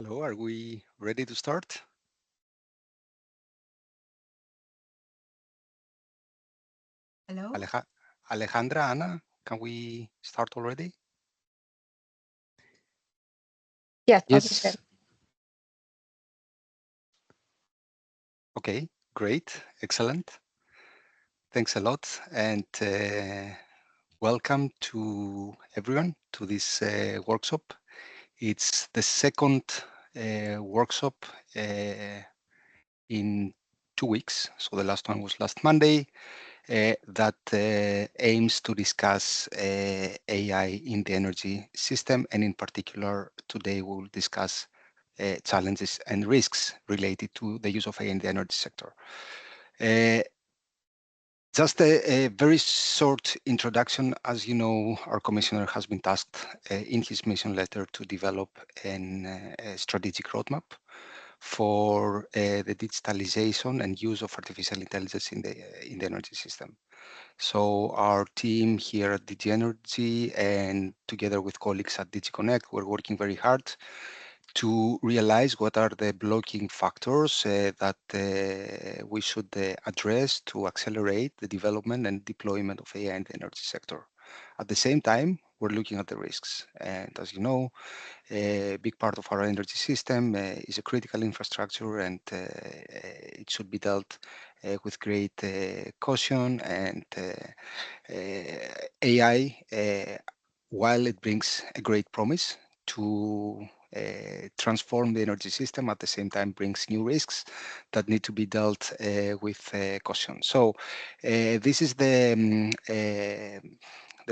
Hello, are we ready to start? Hello? Alejandra, Anna, can we start already? Yes, Yes. official. Okay, great, excellent. Thanks a lot, and welcome to everyone to this workshop. It's the second workshop in 2 weeks. So the last one was last Monday. That aims to discuss AI in the energy system, and in particular, today we'll discuss challenges and risks related to the use of AI in the energy sector. Uh, just a very short introduction. As you know, our commissioner has been tasked in his mission letter to develop a strategic roadmap for the digitalization and use of artificial intelligence in the energy system. So our team here at DG Energy and together with colleagues at DG Connect, we're working very hard to realize what are the blocking factors that we should address to accelerate the development and deployment of AI in the energy sector. At the same time, we're looking at the risks. And as you know, a big part of our energy system is a critical infrastructure, and it should be dealt with great caution. And AI, while it brings a great promise to transform the energy system, at the same time brings new risks that need to be dealt with caution. So this is the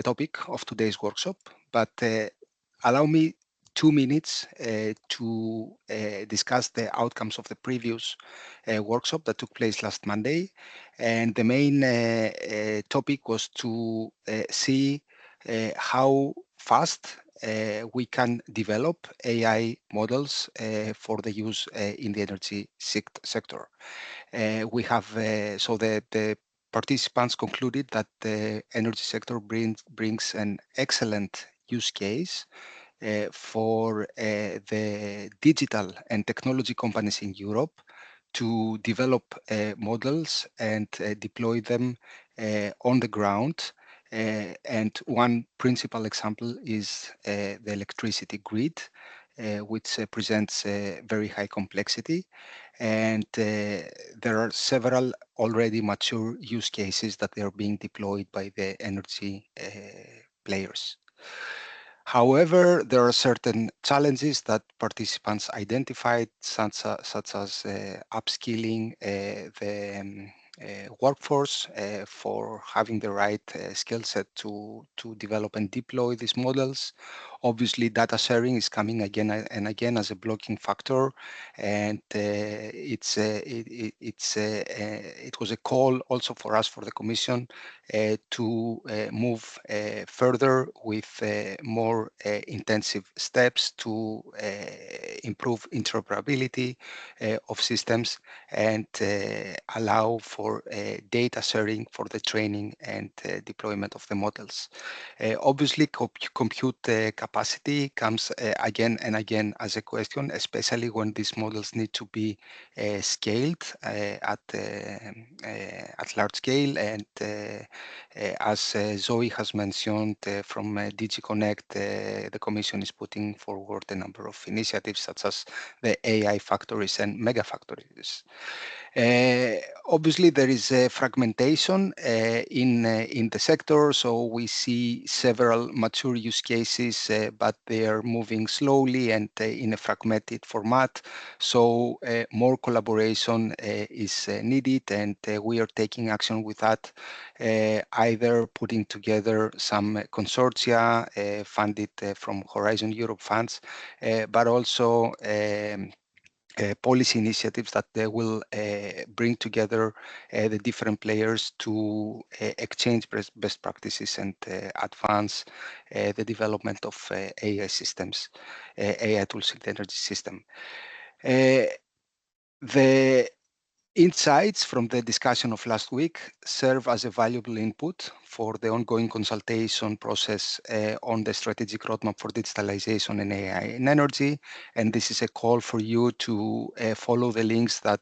topic of today's workshop, but allow me 2 minutes to discuss the outcomes of the previous workshop that took place last Monday. And the main topic was to see how fast we can develop AI models for the use in the energy sector. We have, so the participants concluded that the energy sector brings an excellent use case for the digital and technology companies in Europe to develop models and deploy them on the ground. And one principal example is the electricity grid, which presents very high complexity. And there are several already mature use cases that are being deployed by the energy players. However, there are certain challenges that participants identified, such as upskilling the workforce for having the right skill set to develop and deploy these models. Obviously, data sharing is coming again and again as a blocking factor, and it was a call also for us, for the Commission, to move further with more intensive steps to improve interoperability of systems and allow for data sharing for the training and deployment of the models. Obviously, compute capacity comes again and again as a question, especially when these models need to be scaled at large scale. And as Zoe has mentioned from DG Connect, the Commission is putting forward a number of initiatives such as the AI factories and mega factories. Obviously, there is a fragmentation in the sector, so we see several mature use cases, but they are moving slowly and in a fragmented format. So more collaboration is needed, and we are taking action with that, either putting together some consortia funded from Horizon Europe funds, but also policy initiatives that they will bring together the different players to exchange best practices and advance the development of AI systems, AI tools in the energy system. The Insights from the discussion of last week serve as a valuable input for the ongoing consultation process on the strategic roadmap for digitalization and AI in energy. And this is a call for you to follow the links that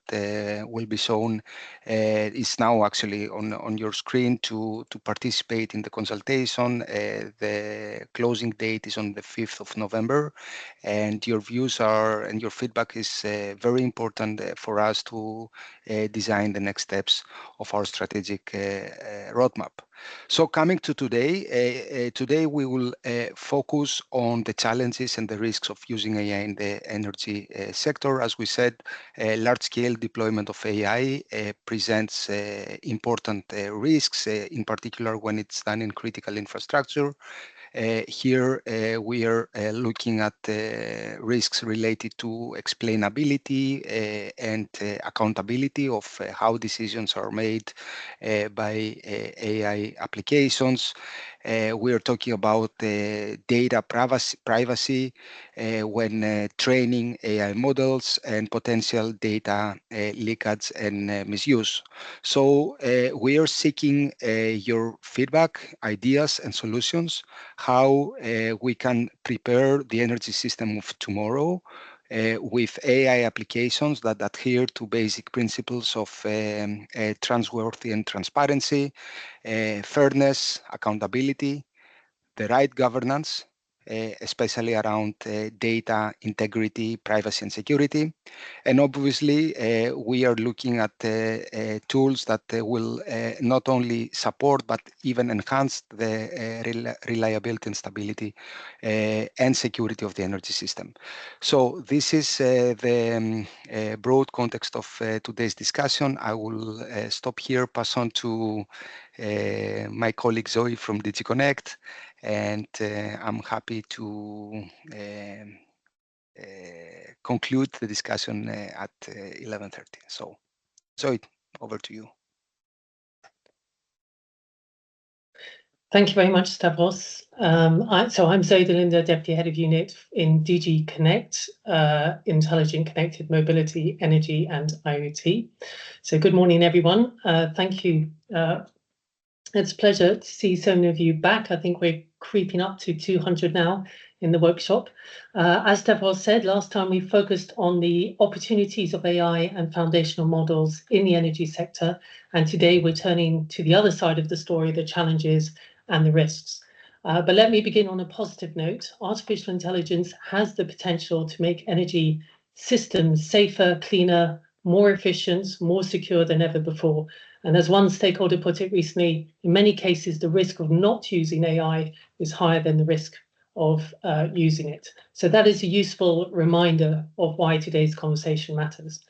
will be shown. It's now actually on your screen to participate in the consultation. The closing date is on the 5th of November, and your views and your feedback is very important for us to design the next steps of our strategic roadmap. So coming to today, today we will focus on the challenges and the risks of using AI in the energy sector. As we said, large-scale deployment of AI presents important risks, in particular when it's done in critical infrastructure. Here we are looking at risks related to explainability and accountability of how decisions are made by AI applications. We are talking about data privacy when training AI models and potential data leakage and misuse. So we are seeking your feedback, ideas, and solutions, how we can prepare the energy system of tomorrow with AI applications that adhere to basic principles of trustworthy and transparency, fairness, accountability, the right governance, especially around data integrity, privacy, and security. And obviously, we are looking at tools that will not only support, but even enhance the reliability and stability and security of the energy system. So this is the broad context of today's discussion. I will stop here, pass on to my colleague Zoe from DigiConnect, and I'm happy to conclude the discussion at 11:30. So, Zoe, over to you. Thank you very much, Stavros. So I'm Zoe Delinder, Deputy Head of Unit in DG Connect, Intelligent Connected Mobility, Energy and IoT. So good morning, everyone. Thank you. It's a pleasure to see so many of you back. I think we're creeping up to 200 now in the workshop. As Stavros said, last time we focused on the opportunities of AI and foundational models in the energy sector. And today we're turning to the other side of the story, the challenges and the risks. But let me begin on a positive note. Artificial intelligence has the potential to make energy systems safer, cleaner, more efficient, more secure than ever before. And as one stakeholder put it recently, in many cases, the risk of not using AI is higher than the risk of using it. So that is a useful reminder of why today's conversation matters.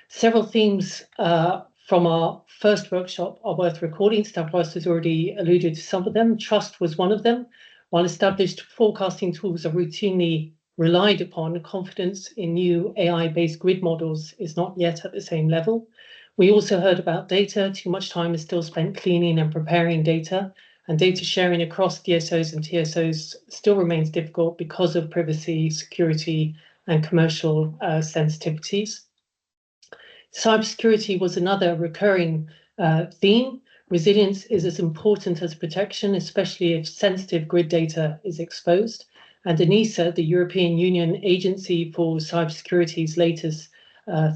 Several themes from our first workshop are worth recording. Stavros has already alluded to some of them. Trust was one of them. While established forecasting tools are routinely relied upon, confidence in new AI-based grid models is not yet at the same level. We also heard about data. Too much time is still spent cleaning and preparing data, and data sharing across DSOs and TSOs still remains difficult because of privacy, security, and commercial sensitivities. Cybersecurity was another recurring theme. Resilience is as important as protection, especially if sensitive grid data is exposed. And ENISA, the European Union Agency for Cybersecurity's latest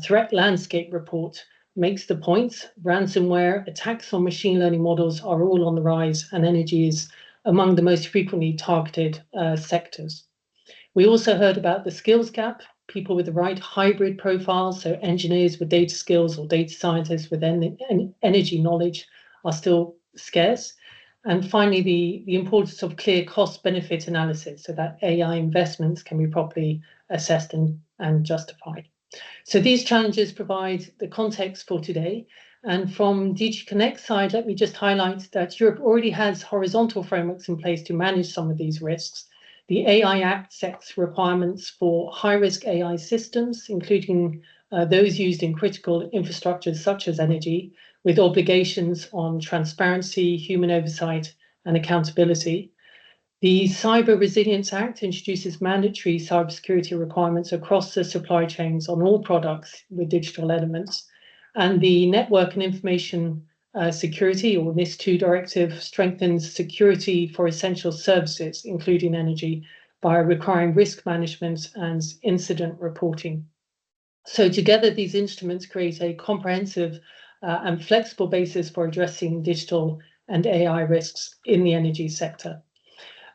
threat landscape report, makes the point. Ransomware, attacks on machine learning models are all on the rise, and energy is among the most frequently targeted sectors. We also heard about the skills gap. People with the right hybrid profiles, so engineers with data skills or data scientists with energy knowledge, are still scarce. And finally, the importance of clear cost-benefit analysis so that AI investments can be properly assessed and justified. So these challenges provide the context for today. And from DG Connect side, let me just highlight that Europe already has horizontal frameworks in place to manage some of these risks. The AI Act sets requirements for high-risk AI systems, including those used in critical infrastructures such as energy, with obligations on transparency, human oversight, and accountability. The Cyber Resilience Act introduces mandatory cybersecurity requirements across the supply chains on all products with digital elements. And the Network and Information Security, or NIS2 directive, strengthens security for essential services, including energy, by requiring risk management and incident reporting. So together, these instruments create a comprehensive and flexible basis for addressing digital and AI risks in the energy sector.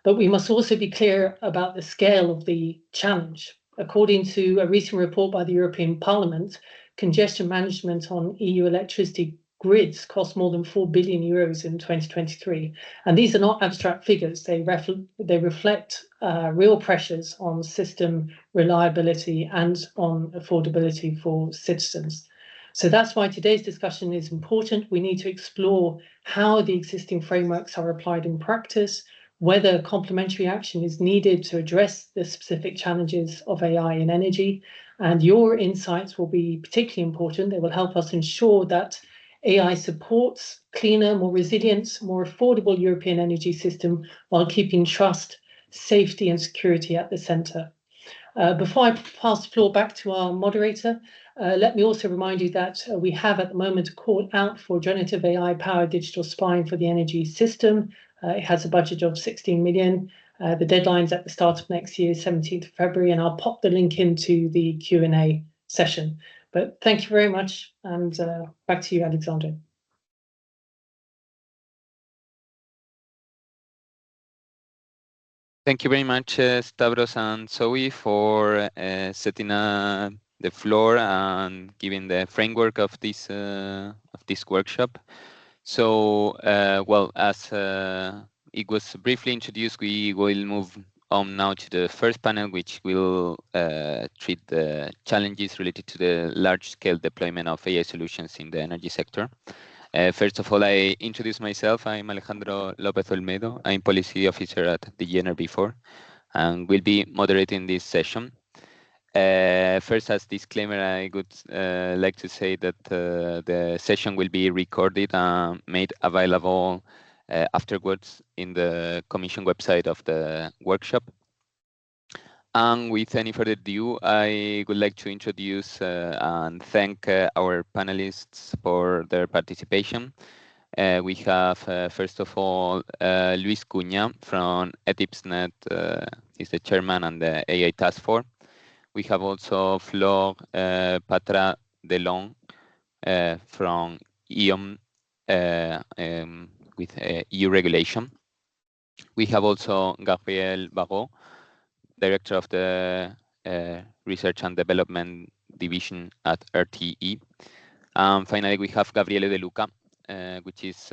But we must also be clear about the scale of the challenge. According to a recent report by the European Parliament, congestion management on EU electricity grids cost more than 4 billion euros in 2023. And these are not abstract figures. They reflect real pressures on system reliability and on affordability for citizens. So that's why today's discussion is important. We need to explore how the existing frameworks are applied in practice, whether complementary action is needed to address the specific challenges of AI in energy. And your insights will be particularly important. They will help us ensure that AI supports cleaner, more resilient, more affordable European energy system while keeping trust, safety and security at the centre. Before I pass the floor back to our moderator, let me also remind you that we have at the moment a call out for generative AI-powered digital spying for the energy system. It has a budget of 16 million. The deadline's at the start of next year, 17th of February, and I'll pop the link into the Q&A session. But thank you very much, and back to you, Alexandre. Thank you very much, Stavros and Zoe, for setting the floor and giving the framework of this workshop. So, well, as it was briefly introduced, we will move on now to the first panel, which will treat the challenges related to the large-scale deployment of AI solutions in the energy sector. First of all, I introduce myself. I'm Alejandro López Olmedo. I'm Policy Officer at DG Energy4 and will be moderating this session. First, as disclaimer, I would like to say that the session will be recorded and made available afterwards in the Commission website of the workshop. And with any further ado, I would like to introduce and thank our panelists for their participation. We have, first of all, Luis Cunha from ETIPSnet, is the chairman and the AI task force. We have also Flor Patra Delon from EOM with EU regulation. We have also Gabriel Barrault, Director of the Research and Development Division at RTE. Finally, we have Gabriele De Luca, which is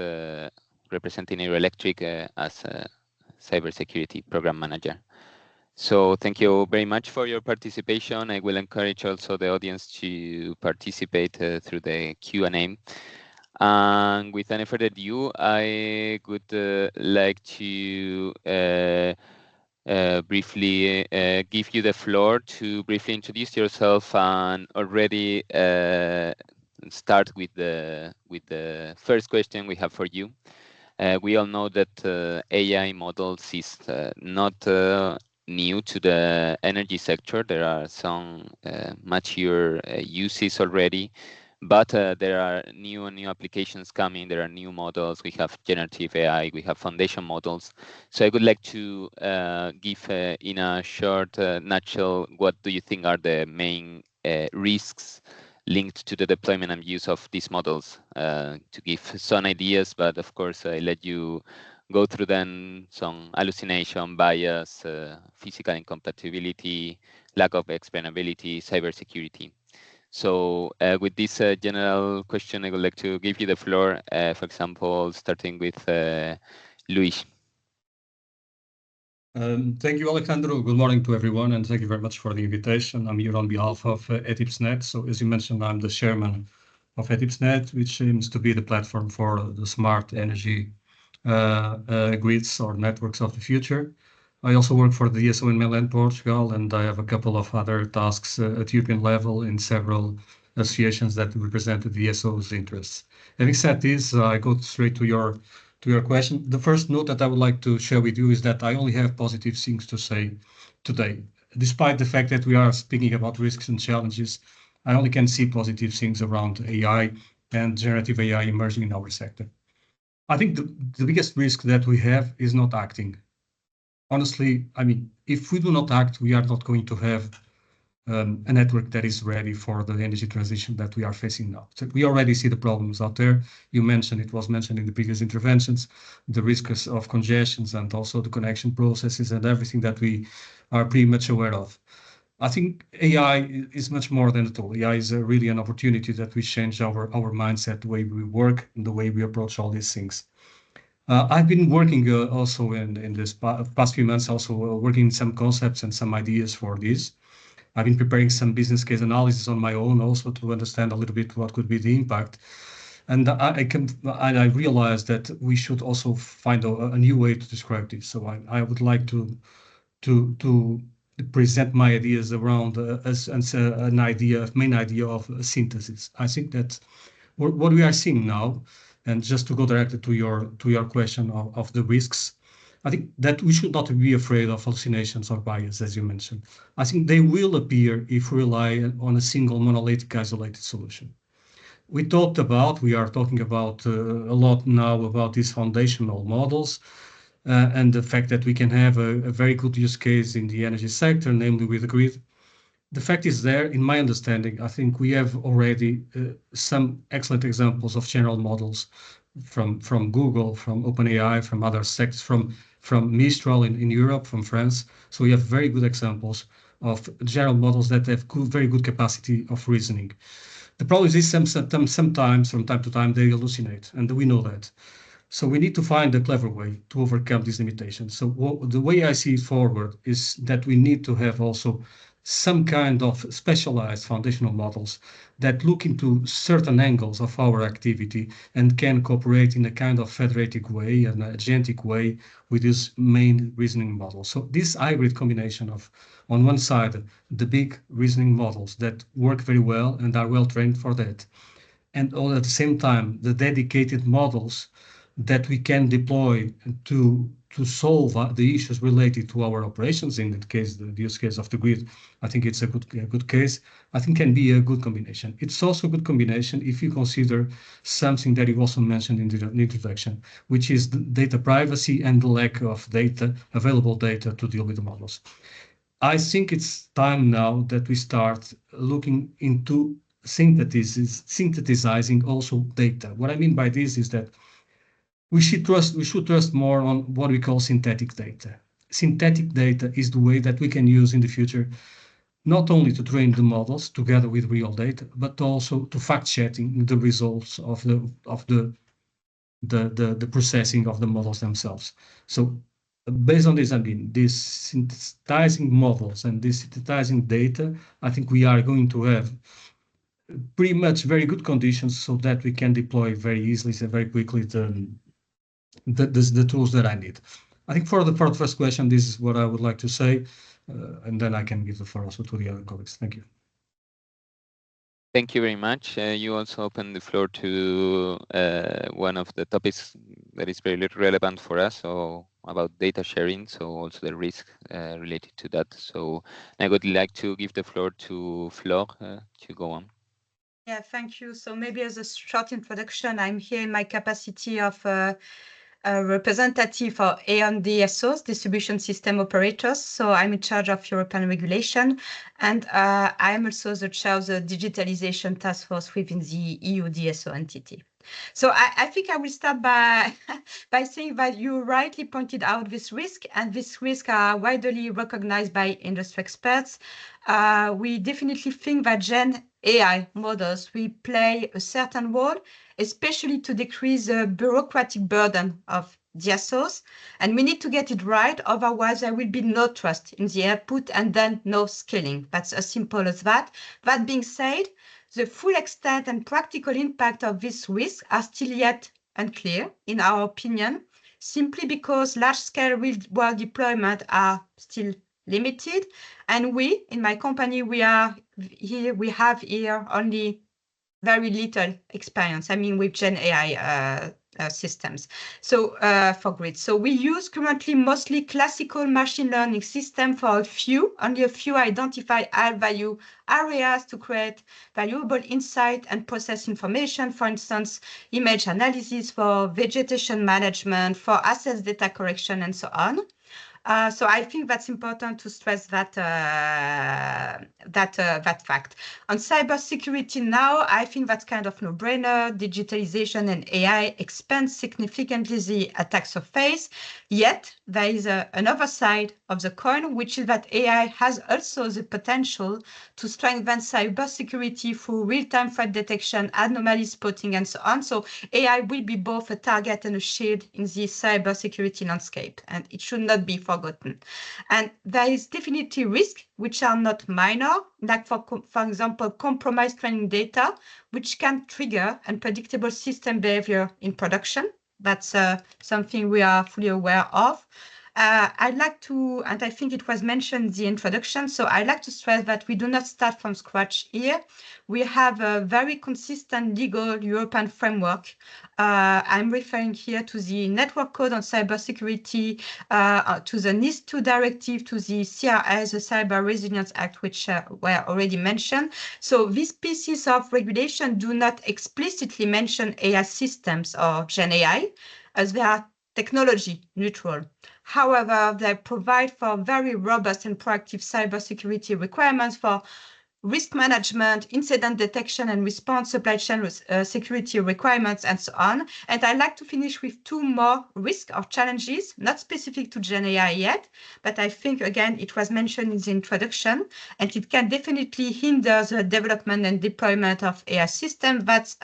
representing Eurelectric as a Cybersecurity Program Manager. So thank you very much for your participation. I will encourage also the audience to participate through the Q&A. And with any further ado, I would like to briefly give you the floor to briefly introduce yourself and already start with the first question we have for you. We all know that AI models is not new to the energy sector. There are some mature uses already, but there are new applications coming. There are new models. We have generative AI. We have foundation models. So I would like to give in a short nutshell, what do you think are the main risks linked to the deployment and use of these models, to give some ideas, but of course I let you go through then some hallucination, bias, physical incompatibility, lack of explainability, cybersecurity. So with this general question, I would like to give you the floor, for example, starting with Luis. Thank you, Alejandro. Good morning to everyone, and thank you very much for the invitation. I'm here on behalf of ETIPSnet. So as you mentioned, I'm the chairman of ETIPSnet, which aims to be the platform for the smart energy grids or networks of the future. I also work for the DSO in Milan, Portugal, and I have a couple of other tasks at European level in several associations that represent the DSO's interests. Having said this, I go straight to your question. The first note that I would like to share with you is that I only have positive things to say today. Despite the fact that we are speaking about risks and challenges, I only can see positive things around AI and generative AI emerging in our sector. I think the biggest risk that we have is not acting. Honestly, I mean, if we do not act, we are not going to have a network that is ready for the energy transition that we are facing now. So we already see the problems out there. You mentioned, it was mentioned in the previous interventions, the risks of congestions and also the connection processes and everything that we are pretty much aware of. I think AI is much more than a tool. AI is really an opportunity that we change our mindset, the way we work, and the way we approach all these things. I've been working also in this past few months, also working some concepts and some ideas for this. I've been preparing some business case analysis on my own also to understand a little bit what could be the impact. And I realized that we should also find a new way to describe this. So I would like to present my ideas around as an main idea of synthesis. I think that what we are seeing now, and just to go directly to your question of the risks, I think that we should not be afraid of hallucinations or bias, as you mentioned. I think they will appear if we rely on a single monolithic isolated solution. We are talking about a lot now about these foundational models and the fact that we can have a very good use case in the energy sector, namely with the grid. The fact is there, in my understanding, I think we have already some excellent examples of general models from Google, from OpenAI, from other sectors, from Mistral in Europe, from France. So we have very good examples of general models that have very good capacity of reasoning. The problem is sometimes, from time to time, they hallucinate, and we know that. So we need to find a clever way to overcome these limitations. So the way I see it forward is that we need to have also some kind of specialized foundational models that look into certain angles of our activity and can cooperate in a kind of federated way, an agentic way with this main reasoning model. So this hybrid combination of, on one side, the big reasoning models that work very well and are well trained for that, and all at the same time, the dedicated models that we can deploy to solve the issues related to our operations. In that case, the use case of the grid, I think it's a good case. I think can be a good combination. It's also a good combination if you consider something that you also mentioned in the introduction, which is the data privacy and the lack of available data to deal with the models. I think it's time now that we start looking into synthesizing also data. What I mean by this is that we should trust more on what we call synthetic data. Synthetic data is the way that we can use in the future, not only to train the models together with real data, but also to fact-checking the results of the processing of the models themselves. So based on this, I mean, this synthesizing models and this synthesizing data, I think we are going to have pretty much very good conditions so that we can deploy very easily and very quickly the tools that I need. I think for the first question, this is what I would like to say, and then I can give the floor also to the other colleagues. Thank you. Thank you very much. You also opened the floor to one of the topics that is very relevant for us, so about data sharing, so also the risk related to that. So I would like to give the floor to Flor to go on. Yeah, thank you. So maybe as a short introduction, I'm here in my capacity of a representative for E.ON DSOs, distribution system operators. So I'm in charge of European regulation, and I'm also the chair of the digitalization task force within the EU DSO entity. So I think I will start by saying that you rightly pointed out this risk, and these risks are widely recognized by industry experts. We definitely think that Gen AI models will play a certain role, especially to decrease the bureaucratic burden of DSOs. And we need to get it right, otherwise there will be no trust in the output and then no scaling. That's as simple as that. That being said, the full extent and practical impact of this risk are still yet unclear, in our opinion, simply because large-scale real-world deployment are still limited. And we, in my company, we have here only very little experience, I mean, with Gen AI systems. So for grids. So we use currently mostly classical machine learning system for only a few identified high-value areas to create valuable insight and process information. For instance, image analysis for vegetation management, for assets data correction, and so on. So I think that's important to stress that that fact. On cybersecurity now, I think that's kind of no-brainer. Digitalization and AI expand significantly the attack surface. Yet there is another side of the coin, which is that AI has also the potential to strengthen cybersecurity through real-time threat detection, anomaly spotting, and so on. So AI will be both a target and a shield in the cybersecurity landscape, and it should not be forgotten. And there is definitely risk, which are not minor, like for example, compromised training data, which can trigger unpredictable system behavior in production. That's something we are fully aware of. I'd like to, and I think it was mentioned in the introduction, so I'd like to stress that we do not start from scratch here. We have a very consistent legal European framework. I'm referring here to the Network Code on Cybersecurity, to the NIS2 directive, to the CRS, the Cyber Resilience Act, which were already mentioned. So these pieces of regulation do not explicitly mention AI systems or Gen AI, as they are technology neutral. However, they provide for very robust and proactive cybersecurity requirements for risk management, incident detection and response, supply chain security requirements, and so on. And I'd like to finish with two more risks or challenges, not specific to Gen AI yet, but I think, again, it was mentioned in the introduction, and it can definitely hinder the development and deployment of AI systems. But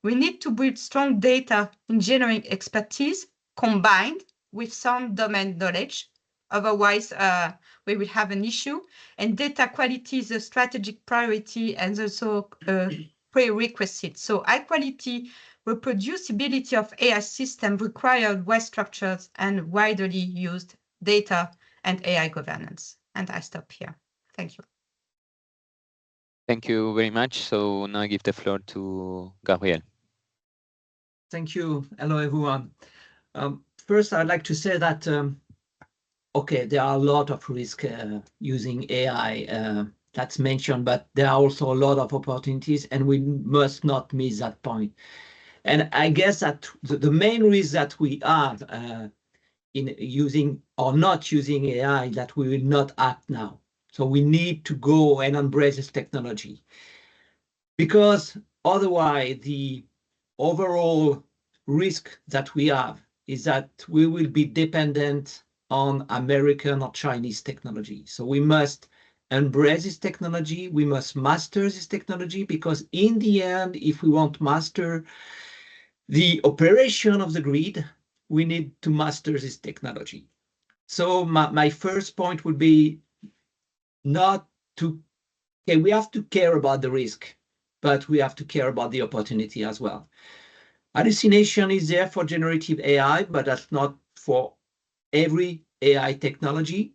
we need to build strong data engineering expertise combined with sound domain knowledge. Otherwise, we will have an issue. And data quality is a strategic priority and also a prerequisite. So high quality reproducibility of AI systems required well-structured and widely used data and AI governance. And I stop here. Thank you. Thank you very much. So now I give the floor to Gabriel. Thank you. Hello, everyone. First, I'd like to say that, okay, there are a lot of risks using AI that's mentioned, but there are also a lot of opportunities, and we must not miss that point. And I guess that the main risk that we have in using or not using AI is that we will not act now. So we need to go and embrace this technology, because otherwise the overall risk that we have is that we will be dependent on American or Chinese technology. So we must embrace this technology. We must master this technology, because in the end, if we want to master the operation of the grid, we need to master this technology. So my first point would be not to, okay, we have to care about the risk, but we have to care about the opportunity as well. Hallucination is there for generative AI, but that's not for every AI technology.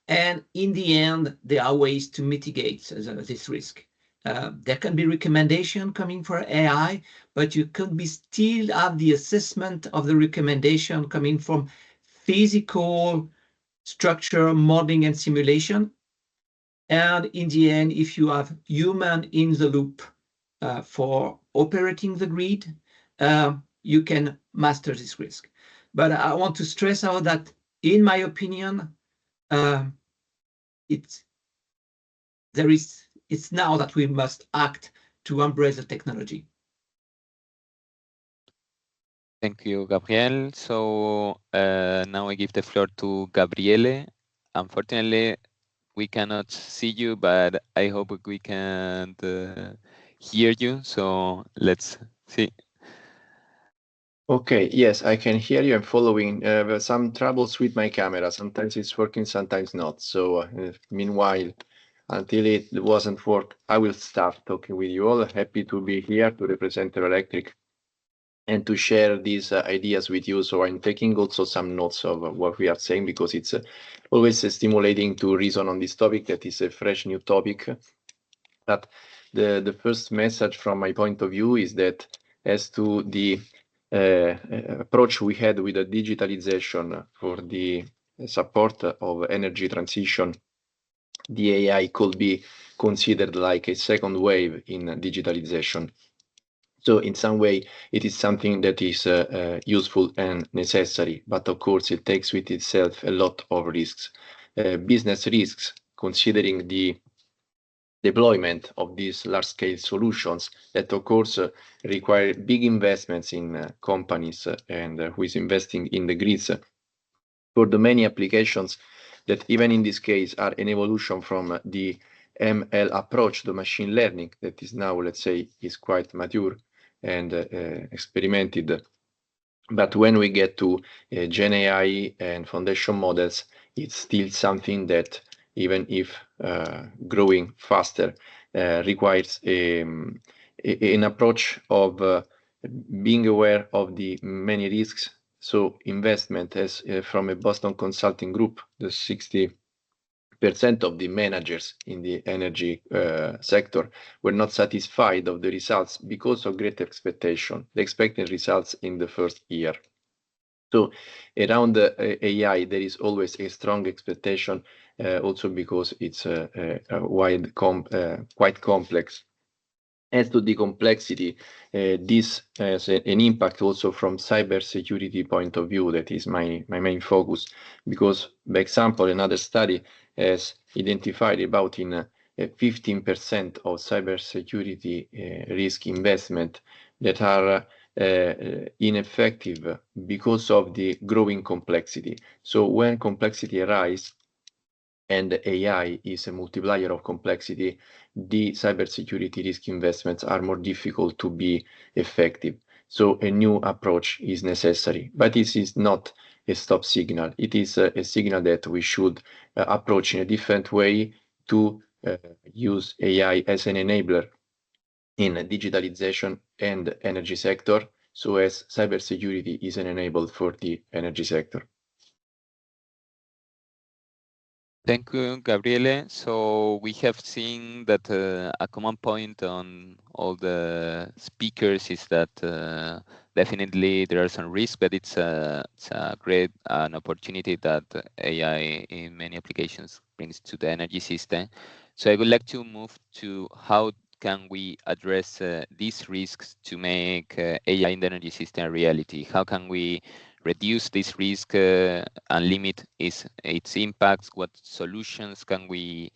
And in the end, there are ways to mitigate this risk. There can be recommendation coming for AI, but you could be still have the assessment of the recommendation coming from physical structure, modeling, and simulation. And in the end, if you have human in the loop for operating the grid, you can master this risk. But I want to stress out that, in my opinion, it's now that we must act to embrace the technology. Thank you, Gabriel. So now I give the floor to Gabriele. Unfortunately, we cannot see you, but I hope we can hear you. So let's see. Okay, yes, I can hear you. I'm following. Some troubles with my camera. Sometimes it's working, sometimes not. So meanwhile, until it wasn't work, I will start talking with you all. Happy to be here to represent Eurelectric and to share these ideas with you. So I'm taking also some notes of what we are saying, because it's always stimulating to reason on this topic that is a fresh new topic. But the first message from my point of view is that as to the approach we had with the digitalization for the support of energy transition, the AI could be considered like a second wave in digitalization. So in some way, it is something that is useful and necessary, but of course it takes with itself a lot of risks. Business risks, considering the deployment of these large-scale solutions that of course require big investments in companies and who is investing in the grids for the many applications that even in this case are an evolution from the ML approach, the machine learning that is now, let's say, is quite mature and experimented. But when we get to Gen AI and foundation models, it's still something that, even if growing faster, requires an approach of being aware of the many risks. So investment as from a Boston Consulting Group, the 60% of the managers in the energy sector were not satisfied of the results because of great expectation. They expected results in the first year. So around the AI, there is always a strong expectation, also because it's quite complex. As to the complexity, this has an impact also from cybersecurity point of view. That is my main focus, because, by example, another study has identified about in 15% of cybersecurity risk investment that are ineffective because of the growing complexity. So when complexity arises, and AI is a multiplier of complexity, the cybersecurity risk investments are more difficult to be effective. So a new approach is necessary, but this is not a stop signal. It is a signal that we should approach in a different way to use AI as an enabler in digitalization and energy sector, so as cybersecurity is an enabler for the energy sector. Thank you, Gabriele. So we have seen that a common point on all the speakers is that definitely there are some risks, but it's a great opportunity that AI in many applications brings to the energy system. So I would like to move to how can we address these risks to make AI in the energy system a reality? How can we reduce this risk and limit its impacts? What solutions can we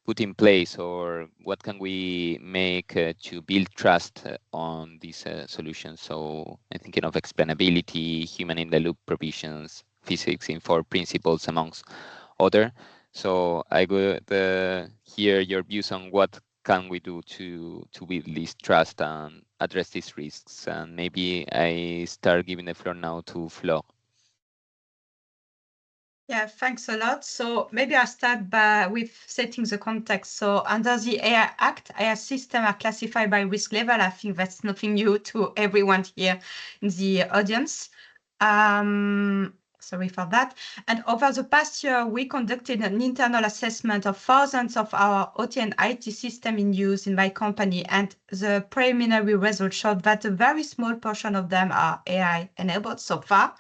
put in place, or what can we make to build trust on these solutions? So I'm thinking of explainability, human-in-the-loop provisions, physics-informed principles, amongst other. So I would hear your views on what can we do to build this trust and address these risks. And maybe I start giving the floor now to Flo. Yeah, thanks a lot. So maybe I'll start with setting the context. So under the AI Act, AI systems are classified by risk level. I think that's nothing new to everyone here in the audience. Sorry for that. And over the past year, we conducted an internal assessment of thousands of our OT and IT systems in use in my company. And the preliminary results showed that a very small portion of them are AI enabled so far.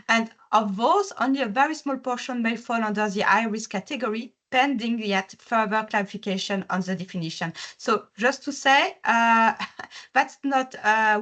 And of those, only a very small portion may fall under the high risk category, pending yet further clarification on the definition. So just to say, that's not,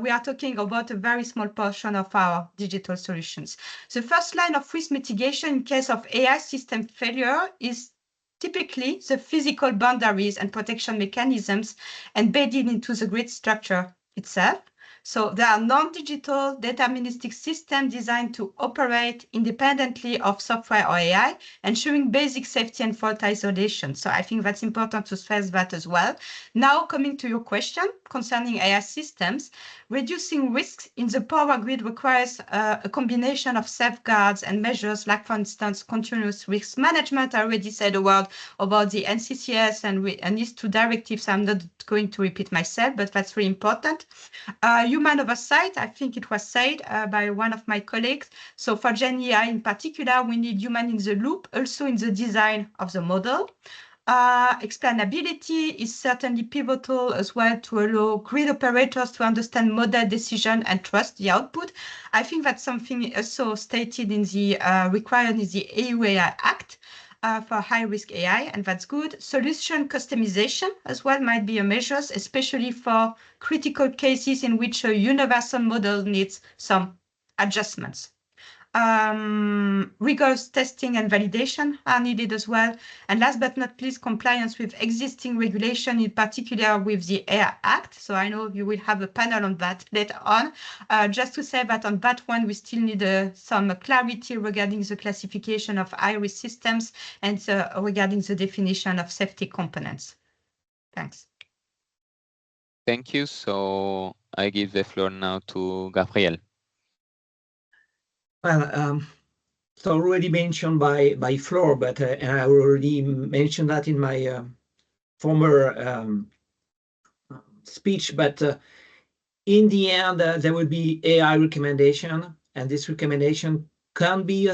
we are talking about a very small portion of our digital solutions. The first line of risk mitigation in case of AI system failure is typically the physical boundaries and protection mechanisms embedded into the grid structure itself. So there are non-digital deterministic systems designed to operate independently of software or AI, ensuring basic safety and fault isolation. So I think that's important to stress that as well. Now, coming to your question concerning AI systems, reducing risks in the power grid requires a combination of safeguards and measures, like, for instance, continuous risk management. I already said a word about the NCCS and these two directives. I'm not going to repeat myself, but that's really important. Human oversight, I think it was said by one of my colleagues. So for Gen AI in particular, we need human in the loop, also in the design of the model. Explainability is certainly pivotal as well to allow grid operators to understand model decision and trust the output. I think that's something also stated in the required in the EU AI Act for high-risk AI, and that's good. Solution customization as well might be a measure, especially for critical cases in which a universal model needs some adjustments. Rigorous testing and validation are needed as well. And last but not least, compliance with existing regulation, in particular with the AI Act. So I know you will have a panel on that later on. Just to say that on that one, we still need some clarity regarding the classification of high-risk systems and regarding the definition of safety components. Thanks. Thank you. So I give the floor now to Gabriel. Well, so already mentioned by Flor, but and I already mentioned that in my former speech. But in the end, there will be AI recommendation, and this recommendation can be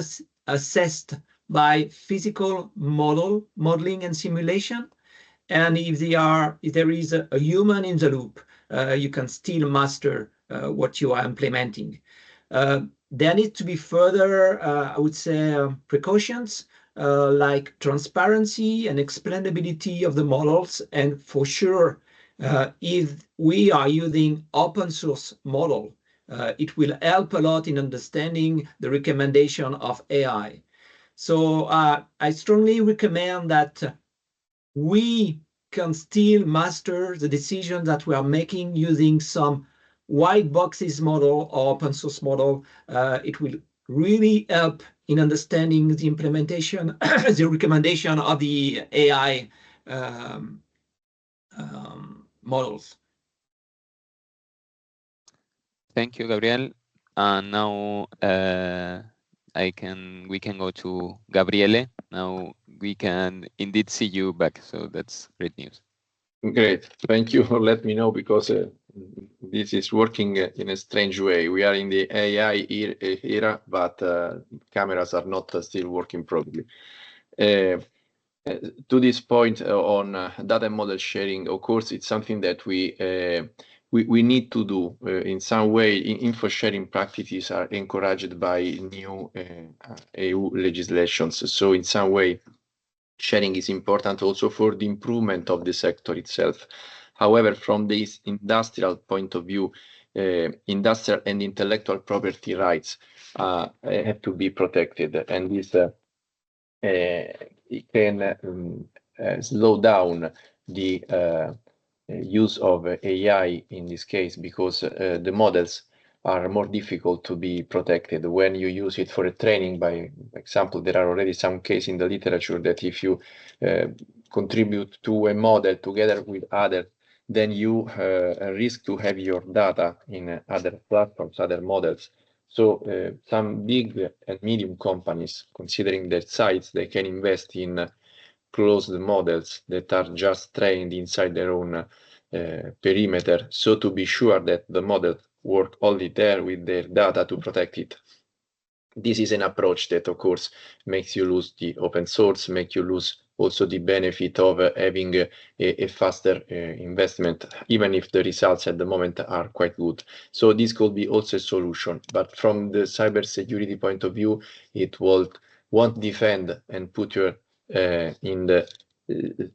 assessed by physical modeling and simulation. And if there is a human in the loop, you can still master what you are implementing. There needs to be further, I would say, precautions like transparency and explainability of the models. And for sure, if we are using open source model, it will help a lot in understanding the recommendation of AI. So I strongly recommend that we can still master the decision that we are making using some white boxes model or open source model. It will really help in understanding the implementation, the recommendation of the AI models. Thank you, Gabriel. And now we can go to Gabriele. Now we can indeed see you back. So that's great news. Great. Thank you for letting me know, because this is working in a strange way. We are in the AI era, but cameras are not still working properly. To this point on data model sharing, of course, it's something that we need to do in some way. Info sharing practices are encouraged by new EU legislations. So in some way, sharing is important also for the improvement of the sector itself. However, from this industrial point of view, industrial and intellectual property rights have to be protected, and this it can slow down the use of AI in this case, because the models are more difficult to be protected when you use it for a training. By example, there are already some cases in the literature that if you contribute to a model together with others, then you risk to have your data in other platforms, other models. So some big and medium companies, considering their size, they can invest in closed models that are just trained inside their own perimeter, so to be sure that the model work only there with their data to protect it. This is an approach that, of course, makes you lose the open source, make you lose also the benefit of having a faster investment, even if the results at the moment are quite good. So this could be also a solution, but from the cybersecurity point of view, it won't defend and put you in the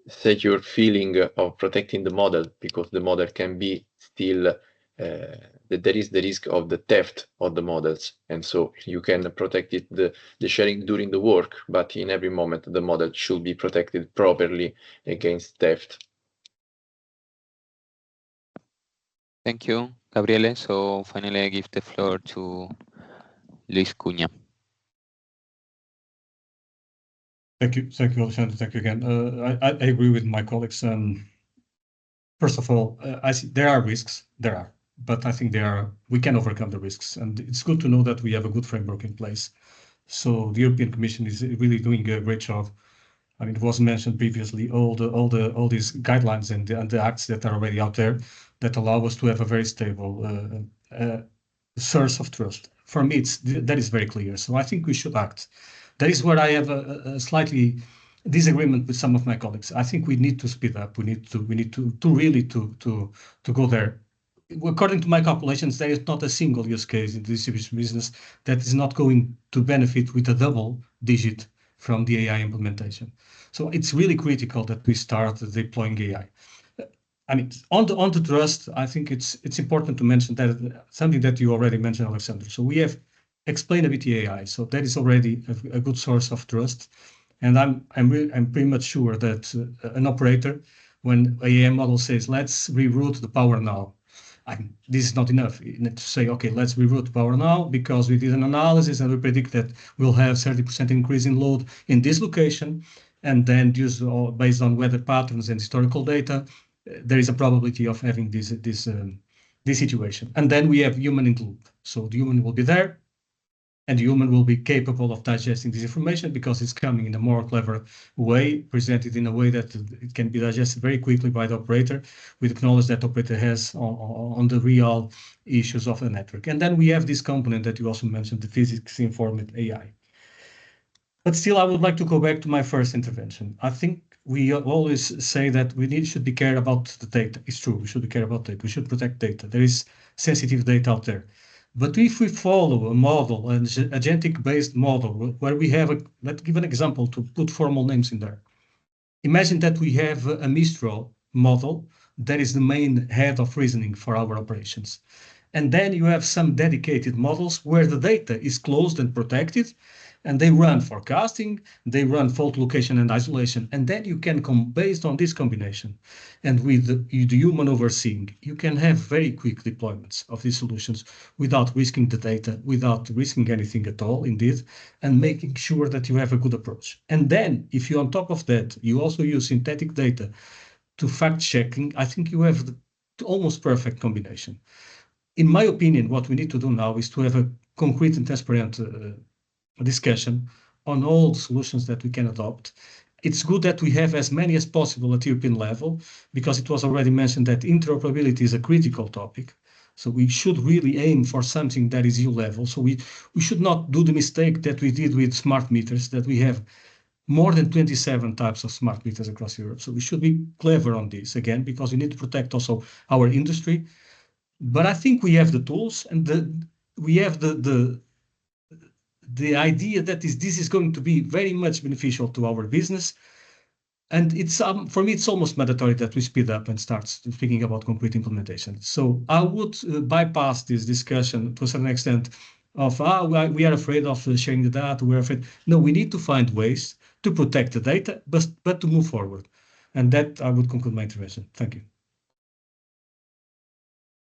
secure feeling of protecting the model, because the model can be still there is the risk of the theft of the models, and so you can protect it, the sharing during the work, but in every moment the model should be protected properly against theft. Thank you, Gabriele. So finally, I give the floor to Luis Cunha. Thank you, Alexander. Thank you again. I agree with my colleagues. First of all, I see there are risks. There are. But I think we can overcome the risks, and it's good to know that we have a good framework in place. So the European Commission is really doing a great job. I mean, it was mentioned previously, all these guidelines and the acts that are already out there that allow us to have a very stable source of trust. For me, that is very clear. So I think we should act. That is where I have a slightly disagreement with some of my colleagues. I think we need to speed up. We need to really go there. According to my calculations, there is not a single use case in the distribution business that is not going to benefit with a double digit from the AI implementation. So it's really critical that we start deploying AI. I mean, on the trust, I think it's important to mention that something that you already mentioned, Alexander. So we have explainability AI. So that is already a good source of trust. And I'm pretty much sure that an operator, when AI model says, let's reroute the power now, this is not enough. You need to say, okay, let's reroute power now because we did an analysis and we predict that we'll have 30% increase in load in this location. And then based on weather patterns and historical data, there is a probability of having this situation. And then we have human in the loop. So the human will be there and the human will be capable of digesting this information because it's coming in a more clever way, presented in a way that it can be digested very quickly by the operator with the knowledge that the operator has on the real issues of the network. And then we have this component that you also mentioned, the physics-informed AI. But still, I would like to go back to my first intervention. I think we always say that we should be care about the data. It's true, we should be care about data. We should protect data. There is sensitive data out there. But if we follow a model, an agentic-based model, where we have let's give an example to put formal names in there. Imagine that we have a Mistral model that is the main head of reasoning for our operations. And then you have some dedicated models where the data is closed and protected, and they run forecasting, they run fault location and isolation, and then you can come based on this combination. And with the human overseeing, you can have very quick deployments of these solutions without risking the data, without risking anything at all, indeed, and making sure that you have a good approach. And then, if you on top of that, you also use synthetic data to fact-checking, I think you have the almost perfect combination. In my opinion, what we need to do now is to have a concrete and transparent discussion on all solutions that we can adopt. It's good that we have as many as possible at European level, because it was already mentioned that interoperability is a critical topic. So we should really aim for something that is EU level. So we should not do the mistake that we did with smart meters, that we have more than 27 types of smart meters across Europe. So we should be clever on this again, because we need to protect also our industry. But I think we have the tools and we have the idea that this is going to be very much beneficial to our business. And it's for me, it's almost mandatory that we speed up and start speaking about concrete implementation. So I would bypass this discussion to a certain extent of, we are afraid of sharing the data, we're afraid. No, we need to find ways to protect the data, but to move forward. And that I would conclude my intervention. Thank you.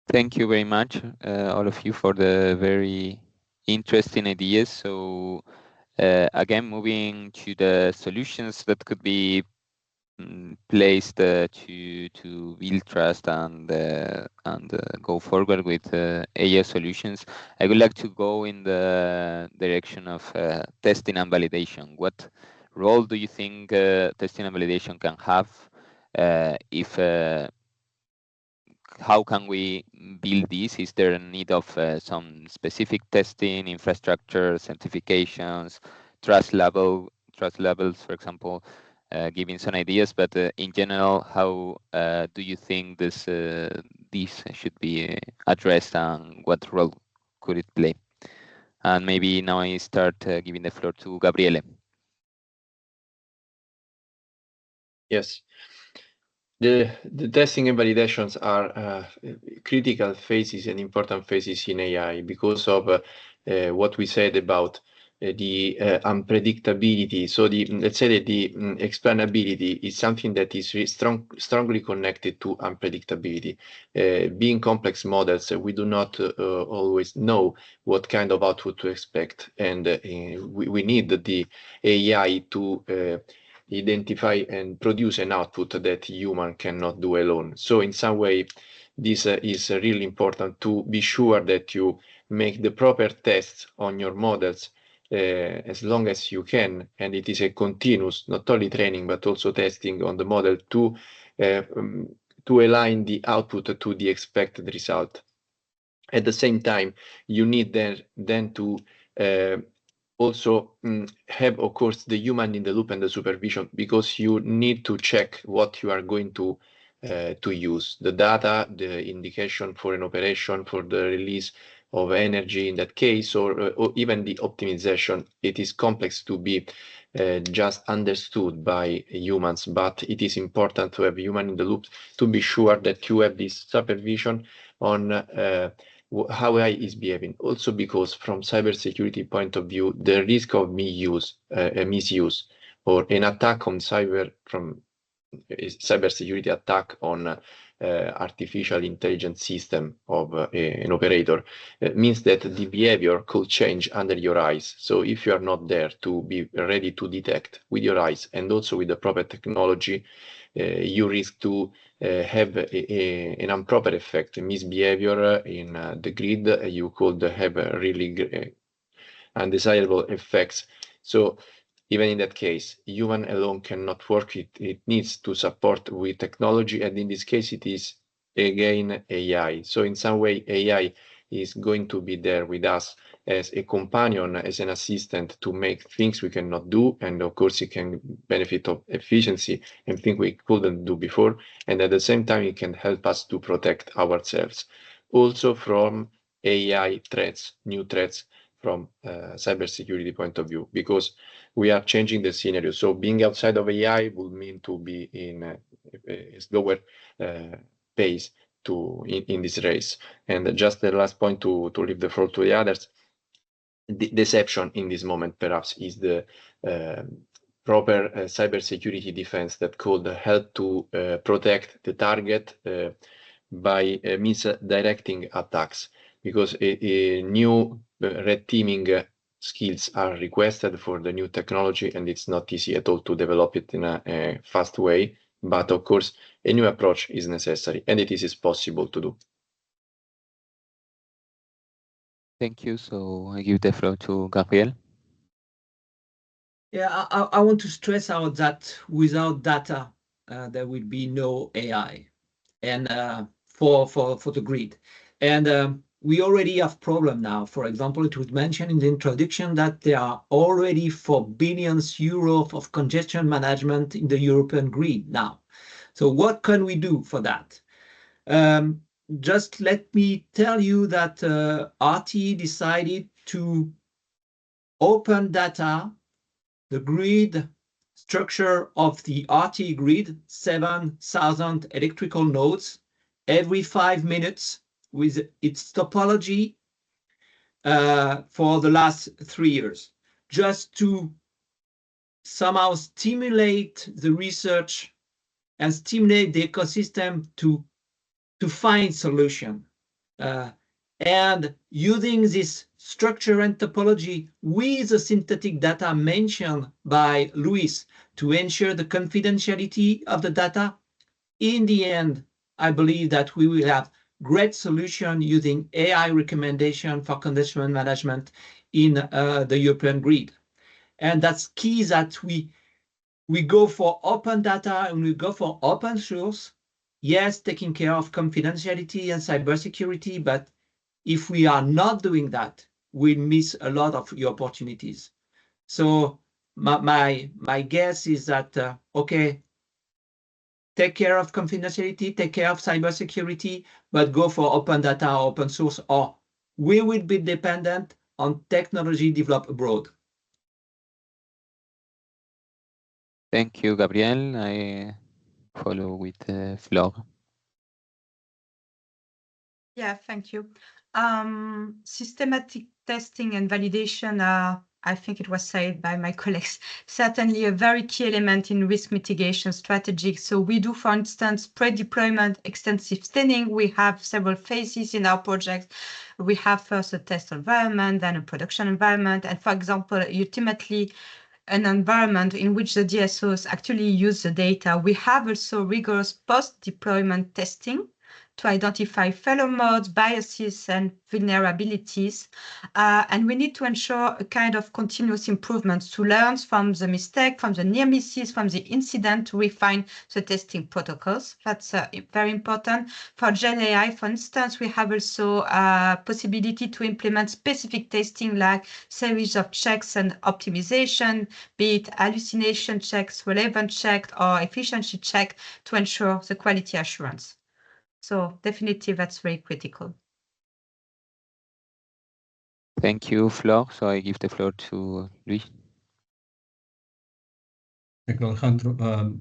Thank you very much, all of you, for the very interesting ideas. So again, moving to the solutions that could be placed to build trust and go forward with AI solutions. I would like to go in the direction of testing and validation. What role do you think testing and validation can have? How can we build this? Is there a need of some specific testing, infrastructure, certifications, trust levels, for example, giving some ideas? But in general, how do you think this should be addressed, and what role could it play? And maybe now I start giving the floor to Gabriele. Yes. The testing and validations are critical phases and important phases in AI because of what we said about the unpredictability. So let's say that the explainability is something that is strongly connected to unpredictability. Being complex models, we do not always know what kind of output to expect, and we need the AI to identify and produce an output that human cannot do alone. So in some way, this is really important to be sure that you make the proper tests on your models as long as you can, and it is a continuous, not only training, but also testing on the model to align the output to the expected result. At the same time, you need then to also have, of course, the human in the loop and the supervision, because you need to check what you are going to use. The data, the indication for an operation, for the release of energy in that case, or even the optimization. It is complex to be just understood by humans, but it is important to have human in the loop to be sure that you have this supervision on how AI is behaving. Also because from cybersecurity point of view, the risk of misuse or an attack on cybersecurity attack on artificial intelligence system of an operator means that the behavior could change under your eyes. So if you are not there to be ready to detect with your eyes and also with the proper technology, you risk to have an improper effect, misbehavior in the grid. You could have really undesirable effects. So even in that case, human alone cannot work. It needs to support with technology, and in this case, it is again AI. So in some way, AI is going to be there with us as a companion, as an assistant to make things we cannot do, and of course, it can benefit of efficiency and things we couldn't do before, and at the same time, it can help us to protect ourselves, also from AI threats, new threats from cybersecurity point of view, because we are changing the scenario. So being outside of AI would mean to be in a slower pace in this race. And just the last point to leave the floor to the others, the deception in this moment perhaps is the proper cybersecurity defense that could help to protect the target by misdirecting attacks, because a new red teaming skills are requested for the new technology, and it's not easy at all to develop it in a fast way. But of course, a new approach is necessary, and it is possible to do. Thank you. So I give the floor to Gabriel. Yeah, I want to stress out that without data, there will be no AI, and for the grid. And we already have problem now. For example, it was mentioned in the introduction that there are already 4 billion euros of congestion management in the European grid now. So what can we do for that? Just let me tell you that RTE decided to open data, the grid structure of the RTE grid, 7,000 electrical nodes, every 5 minutes with its topology for the last 3 years, just to somehow stimulate the research and stimulate the ecosystem to find solution. And using this structure and topology with the synthetic data mentioned by Luis to ensure the confidentiality of the data, in the end, I believe that we will have great solution using AI recommendation for congestion management in the European grid. And that's key that we go for open data and we go for open source. Yes, taking care of confidentiality and cybersecurity, but if we are not doing that, we miss a lot of the opportunities. So my guess is that, okay, take care of confidentiality, take care of cybersecurity, but go for open data, open source, or we will be dependent on technology developed abroad. Thank you, Gabriel. I follow with Flore. Yeah, thank you. Systematic testing and validation are, I think it was said by my colleagues, certainly a very key element in risk mitigation strategy. So we do, for instance, pre-deployment extensive scanning. We have several phases in our project. We have first a test environment, then a production environment, and for example, ultimately an environment in which the DSOs actually use the data. We have also rigorous post-deployment testing to identify failure modes, biases, and vulnerabilities. And we need to ensure a kind of continuous improvement to learn from the mistake, from the near misses, from the incident to refine the testing protocols. That's very important. For Gen AI, for instance, we have also a possibility to implement specific testing like series of checks and optimization, be it hallucination checks, relevant check, or efficiency check to ensure the quality assurance. So definitely that's very critical. Thank you, Flor. So I give the floor to Luis. Thank you, Alejandro.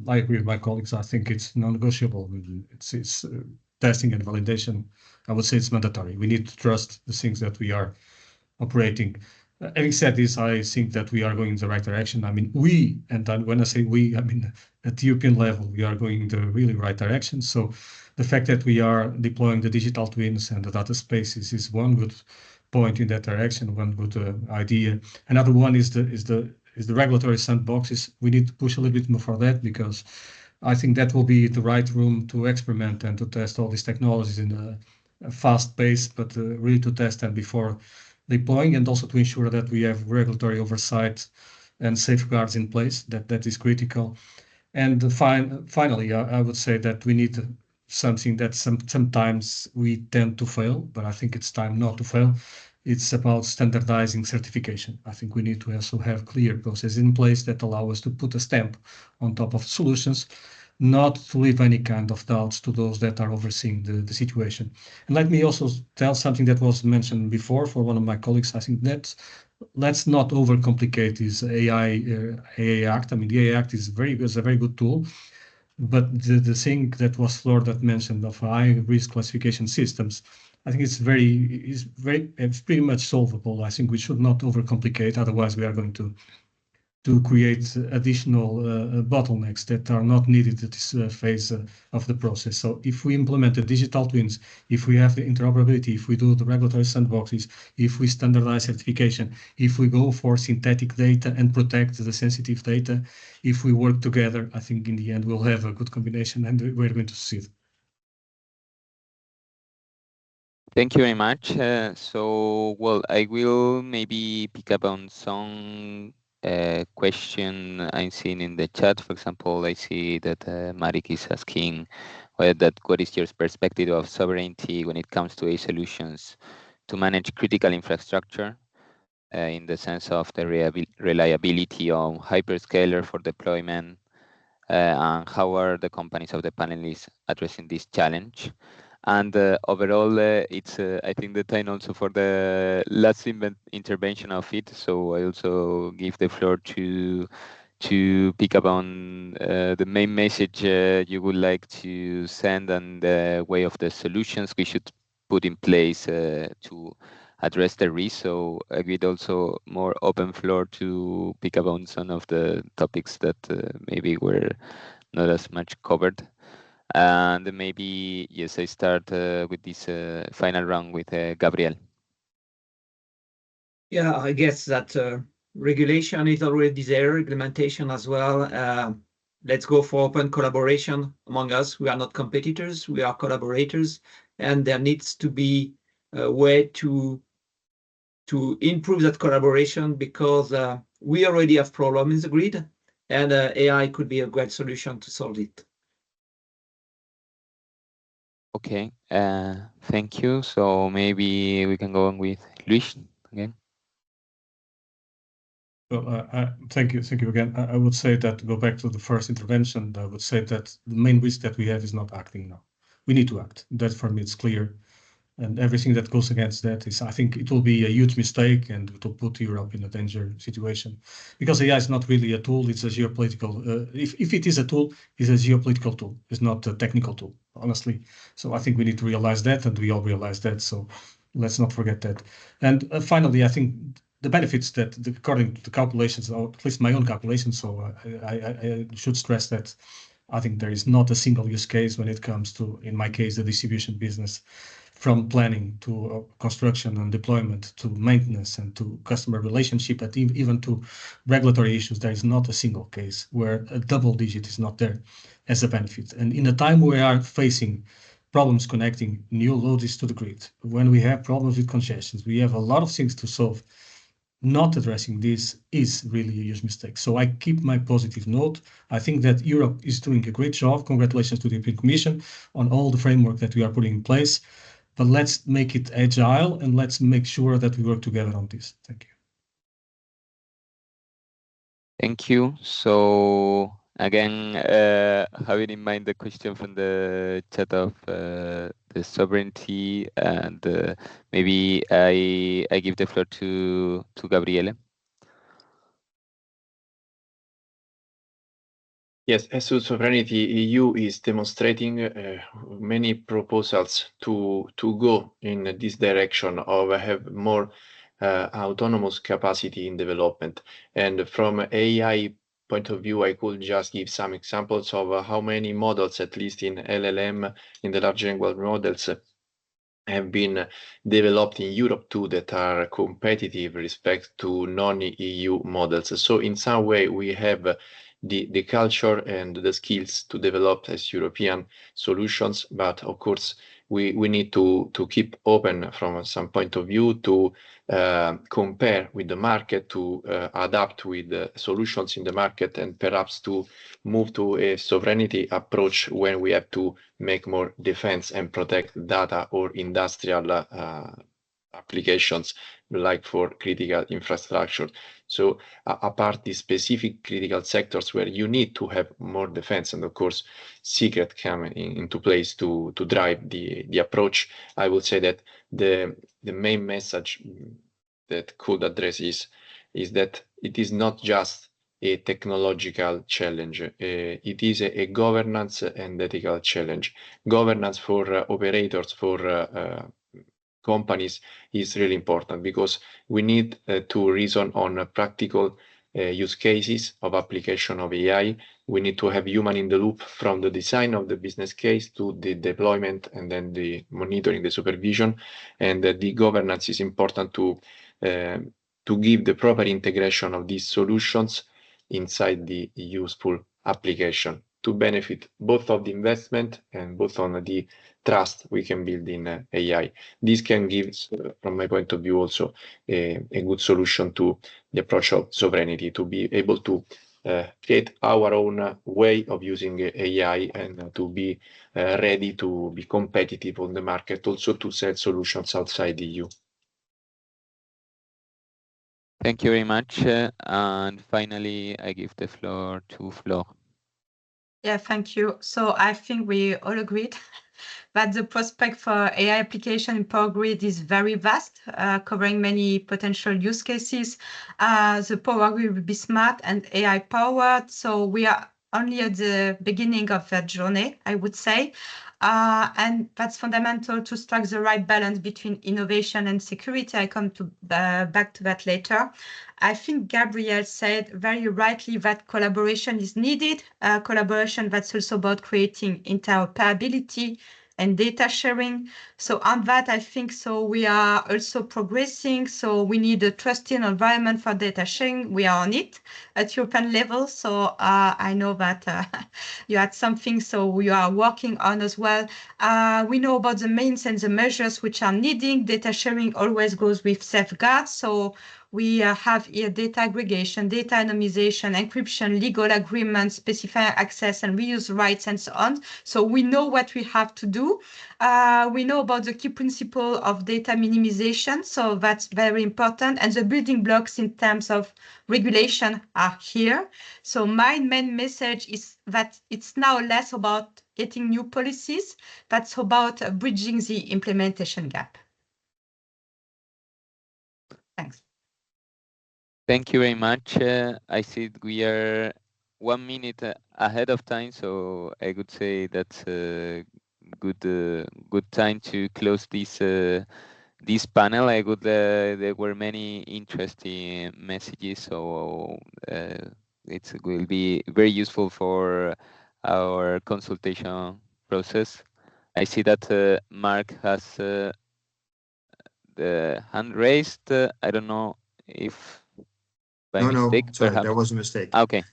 I agree with my colleagues. I think it's non-negotiable. It's testing and validation. I would say it's mandatory. We need to trust the things that we are operating. Having said this, I think that we are going in the right direction. I mean, when I say we, I mean at the European level, we are going in the really right direction. So the fact that we are deploying the digital twins and the data spaces is one good point in that direction, one good idea. Another one is the regulatory sandboxes. We need to push a little bit more for that, because I think that will be the right room to experiment and to test all these technologies in a fast pace, but really to test them before deploying, and also to ensure that we have regulatory oversight and safeguards in place. That is critical. And finally, I would say that we need something that sometimes we tend to fail, but I think it's time not to fail. It's about standardizing certification. I think we need to also have clear processes in place that allow us to put a stamp on top of solutions, not to leave any kind of doubts to those that are overseeing the situation. And let me also tell something that was mentioned before for one of my colleagues. I think that let's not overcomplicate this AI Act. I mean, the AI Act is a very good tool, but the thing that was Flor that mentioned of high risk classification systems, I think it's pretty much solvable. I think we should not overcomplicate, otherwise we are going to create additional bottlenecks that are not needed at this phase of the process. So if we implement the digital twins, if we have the interoperability, if we do the regulatory sandboxes, if we standardize certification, if we go for synthetic data and protect the sensitive data, if we work together, I think in the end we'll have a good combination, and we're going to succeed. Thank you very much. Well, I will maybe pick up on some question I'm seeing in the chat. For example, I see that Marek is asking what is your perspective of sovereignty when it comes to AI solutions to manage critical infrastructure in the sense of the reliability on hyperscaler for deployment, and how are the companies of the panelists addressing this challenge? And overall, it's I think the time also for the last intervention of it. So I also give the floor to pick up on the main message you would like to send and the way of the solutions we should put in place to address the risk. So I give also more open floor to pick up on some of the topics that maybe were not as much covered. And maybe, yes, I start with this final round with Gabriel. Yeah, I guess that regulation is already there, implementation as well. Let's go for open collaboration among us. We are not competitors, we are collaborators, and there needs to be a way to improve that collaboration, because we already have problems in the grid, and AI could be a great solution to solve it. Okay, thank you. So maybe we can go on with Luis again. Well, thank you again. I would say that, to go back to the first intervention, I would say that the main risk that we have is not acting now. We need to act. That for me it's clear. And everything that goes against that is, I think it will be a huge mistake, and it will put Europe in a danger situation. Because AI is not really a tool, it's a geopolitical, if it is a tool, it's a geopolitical tool. It's not a technical tool, honestly. So I think we need to realize that, and we all realize that. So let's not forget that. And finally, I think the benefits that, according to the calculations, or at least my own calculations, so I should stress that I think there is not a single use case when it comes to, in my case, the distribution business. From planning to construction and deployment to maintenance and to customer relationship, and even to regulatory issues, there is not a single case where a double digit is not there as a benefit. And in a time we are facing problems connecting new loads to the grid, when we have problems with congestions, we have a lot of things to solve. Not addressing this is really a huge mistake. So I keep my positive note. I think that Europe is doing a great job. Congratulations to the European Commission on all the framework that we are putting in place. But let's make it agile and let's make sure that we work together on this. Thank you. Thank you. So again, having in mind the question from the chat of the sovereignty, and maybe I give the floor to Gabriele. Yes, as to sovereignty, EU is demonstrating many proposals to go in this direction of have more autonomous capacity in development. And from AI point of view, I could just give some examples of how many models, at least in LLM, in the large language models, have been developed in Europe too, that are competitive with respect to non-EU models. So in some way, we have the culture and the skills to develop as European solutions, but of course we need to keep open from some point of view to compare with the market, to adapt with the solutions in the market, and perhaps to move to a sovereignty approach when we have to make more defense and protect data or industrial applications, like for critical infrastructure. So apart the specific critical sectors where you need to have more defense, and of course secret come into place to drive the approach, I would say that the main message that could address is that it is not just a technological challenge. It is a governance and ethical challenge. Governance for operators, for companies is really important, because we need to reason on practical use cases of application of AI. We need to have human in the loop from the design of the business case to the deployment and then the monitoring, the supervision, and the governance is important to give the proper integration of these solutions inside the useful application to benefit both of the investment and both on the trust we can build in AI. This can give, from my point of view, also a good solution to the approach of sovereignty, to be able to create our own way of using AI and to be ready to be competitive on the market, also to sell solutions outside the EU. Thank you very much. And finally, I give the floor to Flo. Yeah, thank you. So I think we all agreed that the prospect for AI application in Power Grid is very vast, covering many potential use cases. The Power Grid will be smart and AI powered. So we are only at the beginning of that journey, I would say. And that's fundamental to strike the right balance between innovation and security. I come to back to that later. I think Gabrielle said very rightly that collaboration is needed. Collaboration that's also about creating interoperability and data sharing. So on that, I think so we are also progressing. So we need a trusting environment for data sharing. We are on it at European level. So I know that you had something, so we are working on as well. We know about the means and the measures which are needing. Data sharing always goes with safeguards. So we have here data aggregation, data anonymization, encryption, legal agreements, specifying access and reuse rights, and so on. So we know what we have to do. We know about the key principle of data minimization. So that's very important. And the building blocks in terms of regulation are here. So my main message is that it's now less about getting new policies, that's about bridging the implementation gap. Thanks. Thank you very much. I see we are 1 minute ahead of time, so I would say that's a good time to close this panel. There were many interesting messages, so it will be very useful for our consultation process. I see that Mark has the hand raised. I don't know if by mistake. Sorry, perhaps. that was a mistake. Okay.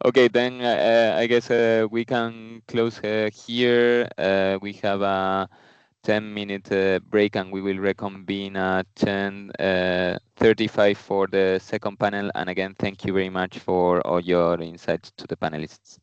Okay, then I guess we can close here. We have a 10-minute break, and we will reconvene at 10:35 for the second panel. And again, thank you very much for all your insights to the panelists.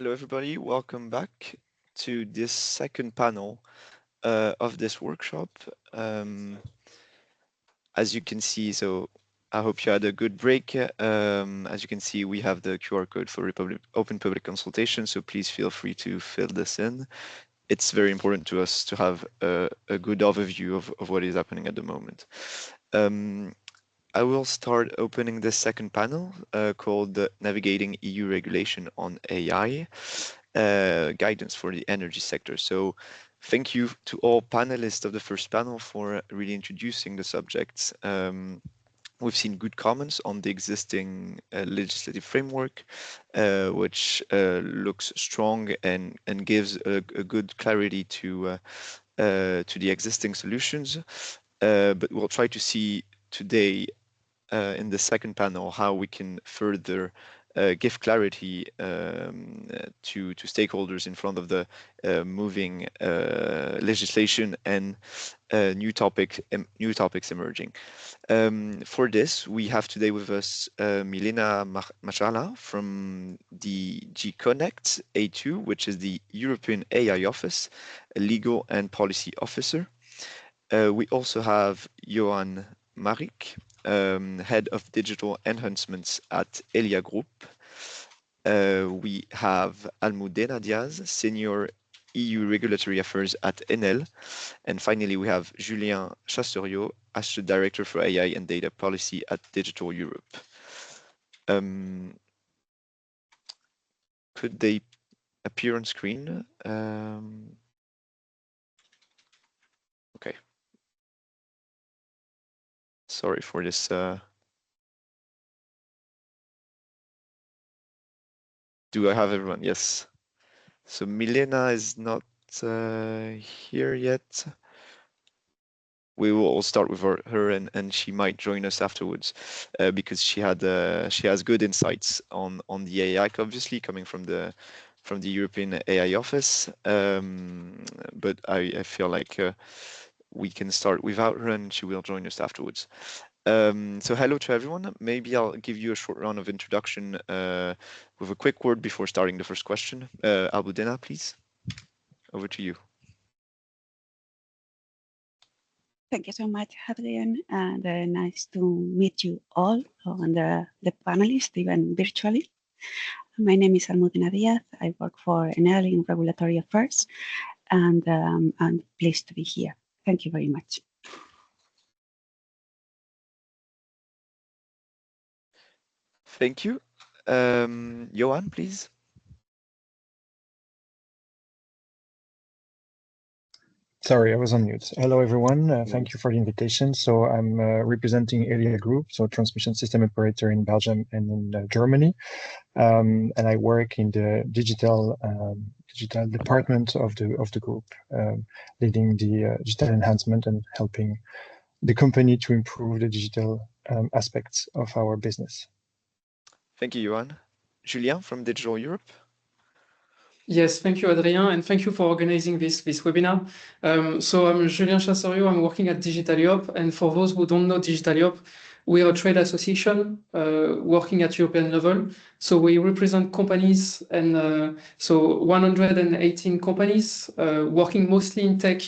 Hello, everybody. Welcome back to this second panel of this workshop. As you can see, so I hope you had a good break. As you can see, we have the QR code for open public consultation, so please feel free to fill this in. It's very important to us to have a good overview of what is happening at the moment. I will start opening the second panel called Navigating EU Regulation on AI, Guidance for the Energy Sector. So thank you to all panelists of the first panel for really introducing the subjects. We've seen good comments on the existing legislative framework, which looks strong and gives a good clarity to the existing solutions. But we'll try to see today in the second panel how we can further give clarity to stakeholders in front of the moving legislation and new topics emerging. For this, we have today with us Milena Machala from the DG-Connect A2, which is the European AI Office, a legal and policy officer. We also have Johan Marik, Head of Digital Enhancements at Elia Group. We have Almudena Diaz, Senior EU Regulatory Affairs at Enel. And finally, we have Julien Chasseriau, Associate Director for AI and Data Policy at Digital Europe. Could they appear on screen? Okay. Sorry for this. Do I have everyone? Yes. So Milena is not here yet. We will all start with her and she might join us afterwards because she has good insights on the AI, obviously coming from the European AI Office. But I feel like we can start without her and she will join us afterwards. So hello to everyone. Maybe I'll give you a short round of introduction with a quick word before starting the first question. Almudena, please. Over to you. Thank you so much, Adrian, and nice to meet you all and the panelists, even virtually. My name is Almudena Diaz. I work for Enel in Regulatory Affairs, and I'm pleased to be here. Thank you very much. Thank you. Johan, please. Sorry, I was on mute. Hello, everyone. Thank you for the invitation. So I'm representing Elia Group, so transmission system operator in Belgium and in Germany. And I work in the digital department of the group, leading the digital enhancement and helping the company to improve the digital aspects of our business. Thank you, Johan. Julien from Digital Europe. Yes, thank you, Adrien, and thank you for organizing this webinar. So I'm Julien Chasseriau, I'm working at Digital Europe, and for those who don't know Digital Europe, we are a trade association working at European level. So we represent companies, and so 118 companies working mostly in tech,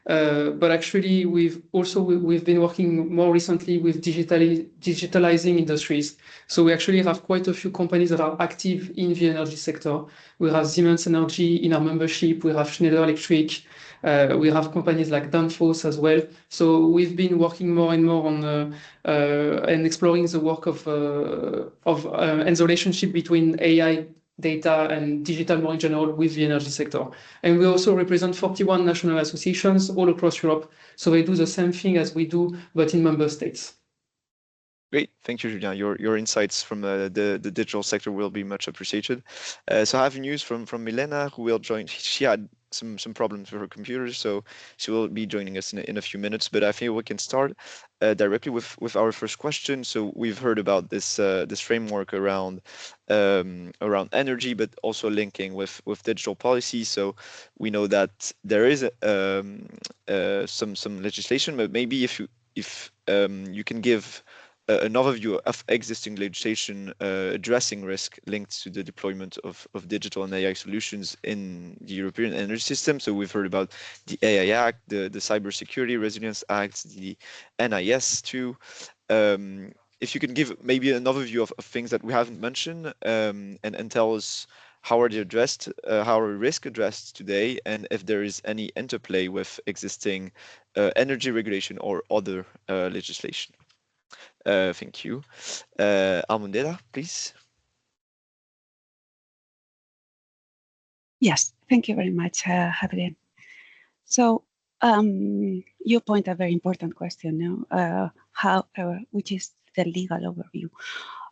but actually we've been working more recently with digitalizing industries. So we actually have quite a few companies that are active in the energy sector. We have Siemens Energy in our membership. We have Schneider Electric. We have companies like Danfoss as well. So we've been working more and more on and exploring the work of and the relationship between AI data and digital more in general with the energy sector. And we also represent 41 national associations all across Europe. So they do the same thing as we do, but in member states. Great, thank you, Julien. Your insights from the digital sector will be much appreciated. So I have news from Milena, who will join. She had some problems with her computer, so she will be joining us in a few minutes. But I think we can start directly with our first question. So we've heard about this framework around energy, but also linking with digital policy. So we know that there is some legislation, but maybe if you can give an overview of existing legislation addressing risk linked to the deployment of digital and AI solutions in the European energy system. So we've heard about the AI Act, the Cybersecurity Resilience Act, the NIS2. If you can give maybe an overview of things that we haven't mentioned, and tell us how are they addressed, how are risk addressed today, and if there is any interplay with existing energy regulation or other legislation. Thank you. Almudena, please. Yes, thank you very much, Adrian. So you point a very important question now, which is the legal overview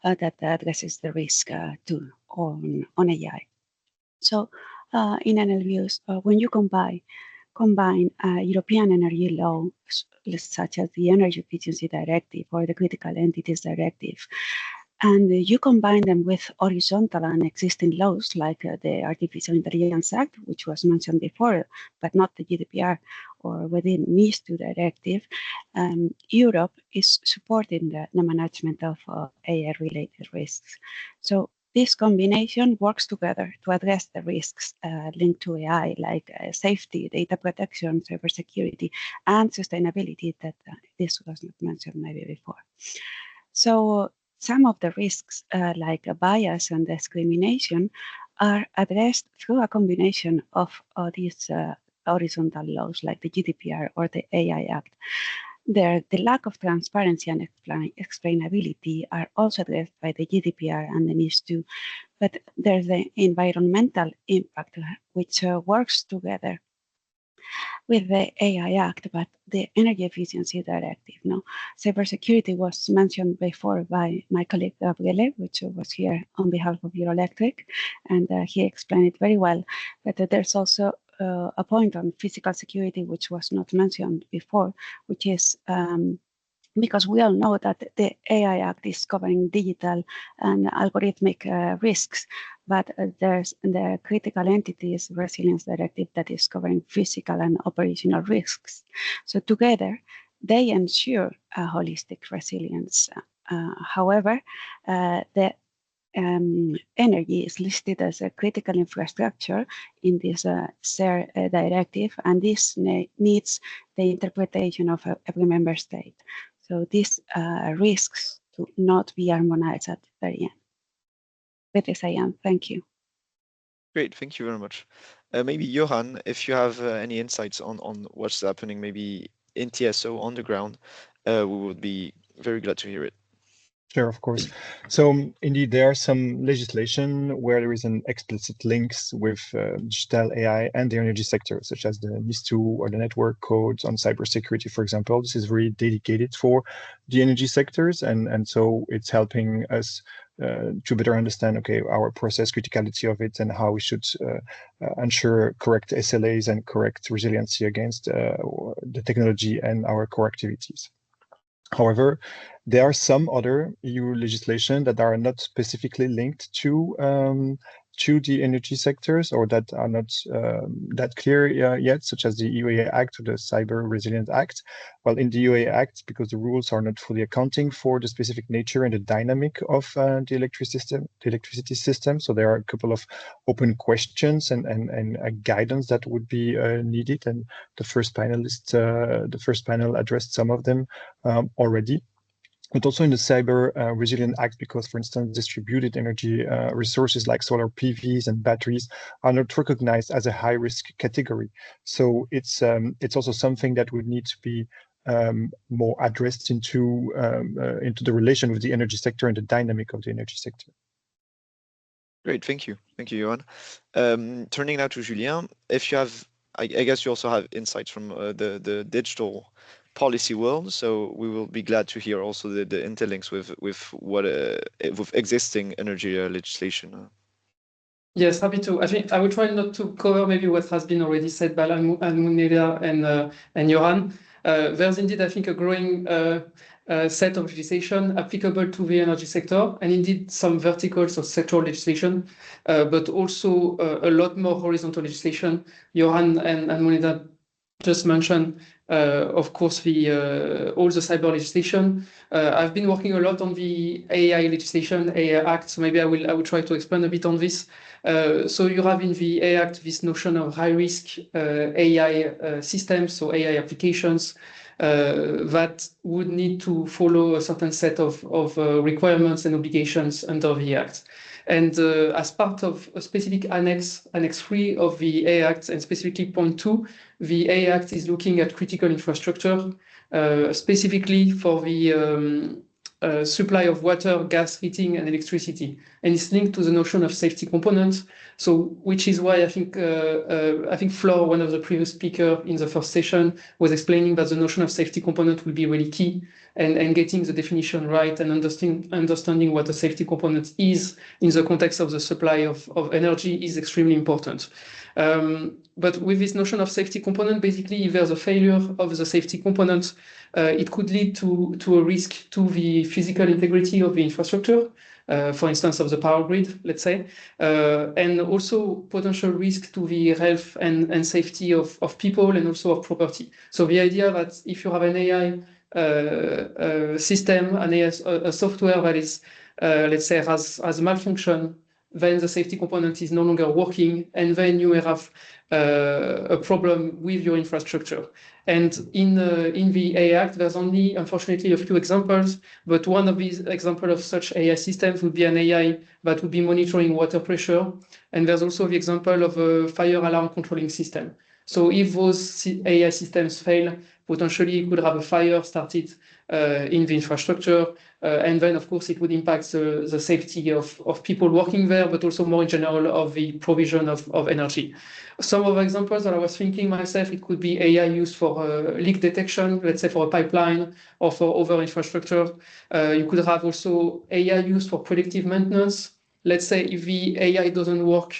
that addresses the risk on AI. So in NL views, when you combine European energy laws such as the Energy Efficiency Directive or the Critical Entities Directive, and you combine them with horizontal and existing laws like the Artificial Intelligence Act, which was mentioned before, but not the GDPR, or within NIS2 directive, Europe is supporting the management of AI-related risks. So this combination works together to address the risks linked to AI, like safety, data protection, cybersecurity, and sustainability that this was not mentioned maybe before. So some of the risks like bias and discrimination are addressed through a combination of these horizontal laws like the GDPR or the AI Act. The lack of transparency and explainability are also addressed by the GDPR and the NIS2, but there's the environmental impact, which works together with the AI Act, but the Energy Efficiency Directive. No, cybersecurity was mentioned before by my colleague Gabriele, which was here on behalf of Eurelectric, and he explained it very well. But there's also a point on physical security, which was not mentioned before, which is because we all know that the AI Act is covering digital and algorithmic risks, but there's the Critical Entities Resilience Directive that is covering physical and operational risks. So together, they ensure a holistic resilience. However, the energy is listed as a critical infrastructure in this SER directive, and this needs the interpretation of every member state. So this risks to not be harmonized at the very end. With this, I am. Thank you. Great, thank you very much. Maybe Johan, if you have any insights on what's happening, maybe in TSO on the ground, we would be very glad to hear it. Sure, of course. So indeed, there are some legislation where there is an explicit links with digital AI and the energy sector, such as the NIS2 or the network codes on cybersecurity, for example. This is very dedicated for the energy sectors, and so it's helping us to better understand, okay, our process criticality of it and how we should ensure correct SLAs and correct resiliency against the technology and our core activities. However, there are some other EU legislation that are not specifically linked to the energy sectors, or that are not that clear yet, such as the EU AI Act or the Cyber Resilience Act. Well, in the EU AI Act, because the rules are not fully accounting for the specific nature and the dynamic of the electricity system, so there are a couple of open questions and a guidance that would be needed. And the first panel addressed some of them already. But also in the Cyber Resilience Act, because, for instance, distributed energy resources like solar PVs and batteries are not recognized as a high-risk category. So it's also something that would need to be more addressed into the relation with the energy sector and the dynamic of the energy sector. Great, thank you, Johan. Turning now to Julien, if you have, I guess you also have insights from the digital policy world, so we will be glad to hear also the interlinks with what with existing energy legislation. Yes, happy to. I think I will try not to cover maybe what has been already said by Almudena and Johan. There's indeed, I think, a growing set of legislation applicable to the energy sector, and indeed some verticals of sectoral legislation, but also a lot more horizontal legislation. Johan and Almudena just mention, of course, all the cyber legislation. I've been working a lot on the AI legislation, AI Act. So maybe I will try to explain a bit on this. So you have in the AI Act this notion of high-risk AI systems, so AI applications that would need to follow a certain set of requirements and obligations under the Act. And as part of a specific Annex 3 of the AI Act, and specifically point 2, the AI Act is looking at critical infrastructure, specifically for the supply of water, gas, heating, and electricity. And it's linked to the notion of safety components. So, which is why I think Flor, one of the previous speakers in the first session, was explaining that the notion of safety component will be really key, and getting the definition right and understanding what a safety component is in the context of the supply of energy is extremely important. But with this notion of safety component, basically, if there's a failure of the safety component, it could lead to a risk to the physical integrity of the infrastructure, for instance, of the power grid, let's say, and also potential risk to the health and safety of people and also of property. So the idea that if you have an AI system, a software that is, let's say, has malfunction, then the safety component is no longer working, and then you may have a problem with your infrastructure. And in the AI Act, there's only, unfortunately, a few examples, but one of these examples of such AI systems would be an AI that would be monitoring water pressure. And there's also the example of a fire alarm controlling system. So if those AI systems fail, potentially you could have a fire started in the infrastructure, and then of course it would impact the safety of people working there, but also more in general of the provision of energy. Some of the examples that I was thinking myself, it could be AI used for leak detection, let's say for a pipeline or for other infrastructure. You could have also AI used for predictive maintenance. Let's say if the AI doesn't work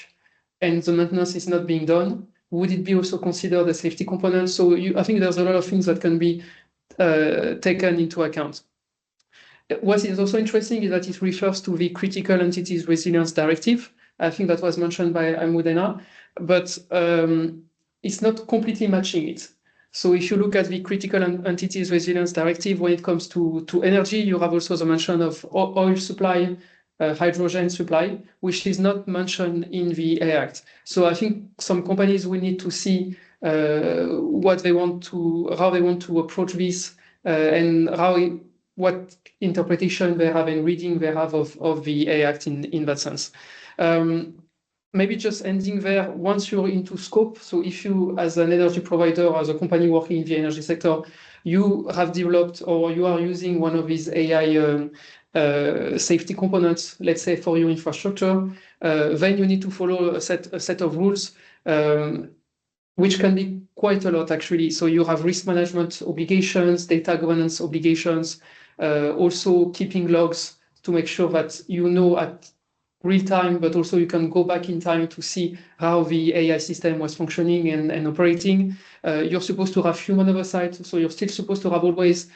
and the maintenance is not being done, would it be also considered a safety component? So I think there's a lot of things that can be taken into account. What is also interesting is that it refers to the Critical Entities Resilience Directive. I think that was mentioned by Almudena, but it's not completely matching it. So if you look at the Critical Entities Resilience Directive, when it comes to energy, you have also the mention of oil supply, hydrogen supply, which is not mentioned in the AI Act. So I think some companies will need to see how they want to approach this, and what interpretation they have and reading they have of the AI Act in that sense. Maybe just ending there, once you're into scope, so if you, as an energy provider or as a company working in the energy sector, you have developed or you are using one of these AI safety components, let's say for your infrastructure, then you need to follow a set of rules, which can be quite a lot actually. So you have risk management obligations, data governance obligations, also keeping logs to make sure that you know at real time, but also you can go back in time to see how the AI system was functioning and operating. You're supposed to have human oversight, so you're still supposed to have always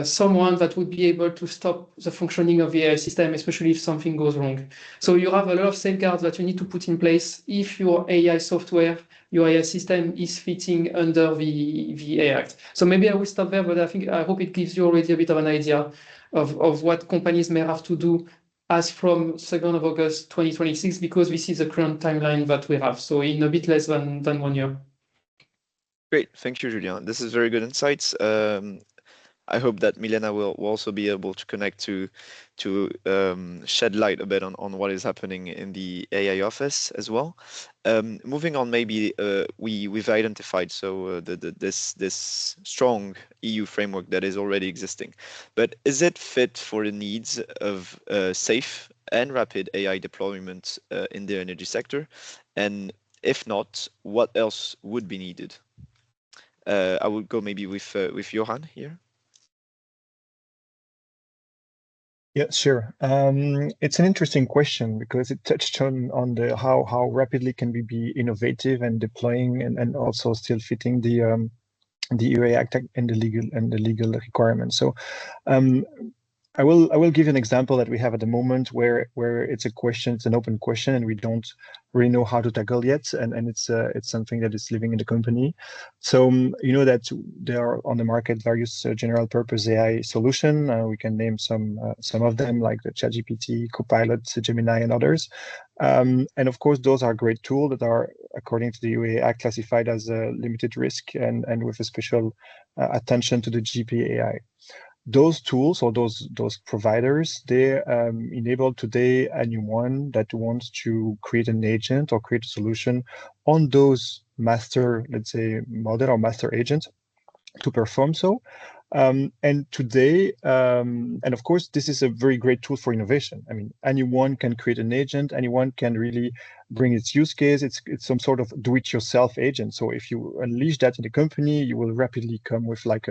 someone that would be able to stop the functioning of the AI system, especially if something goes wrong. So you have a lot of safeguards that you need to put in place if your AI software, your AI system is fitting under the AI Act. So maybe I will stop there, but I hope it gives you already a bit of an idea of what companies may have to do as from 2nd of August 2026, because this is the current timeline that we have. So in a bit less than 1 year. Great, thank you, Julien. This is very good insights. I hope that Milena will also be able to connect to shed light a bit on what is happening in the AI office as well. Moving on, maybe we've identified this strong EU framework that is already existing, but is it fit for the needs of safe and rapid AI deployment in the energy sector? And if not, what else would be needed? I would go maybe with Johan here. Yeah, sure. It's an interesting question because it touched on the how rapidly can we be innovative and deploying and also still fitting the EU AI Act and the legal requirements. So I will give you an example that we have at the moment where it's a question, it's an open question, and we don't really know how to tackle yet, and it's something that is living in the company. So you know that there are on the market various general purpose AI solution. We can name some of them, like the ChatGPT, Copilot, Gemini, and others. And of course, those are great tools that are, according to the UA Act, classified as a limited risk and with a special attention to the GPAI. Those tools or those providers, they enable today anyone that wants to create an agent or create a solution on those master, let's say, model or master agent to perform so. And today, and of course, this is a very great tool for innovation. I mean, anyone can create an agent, anyone can really bring its use case. It's some sort of do-it-yourself agent. So if you unleash that in the company, you will rapidly come with like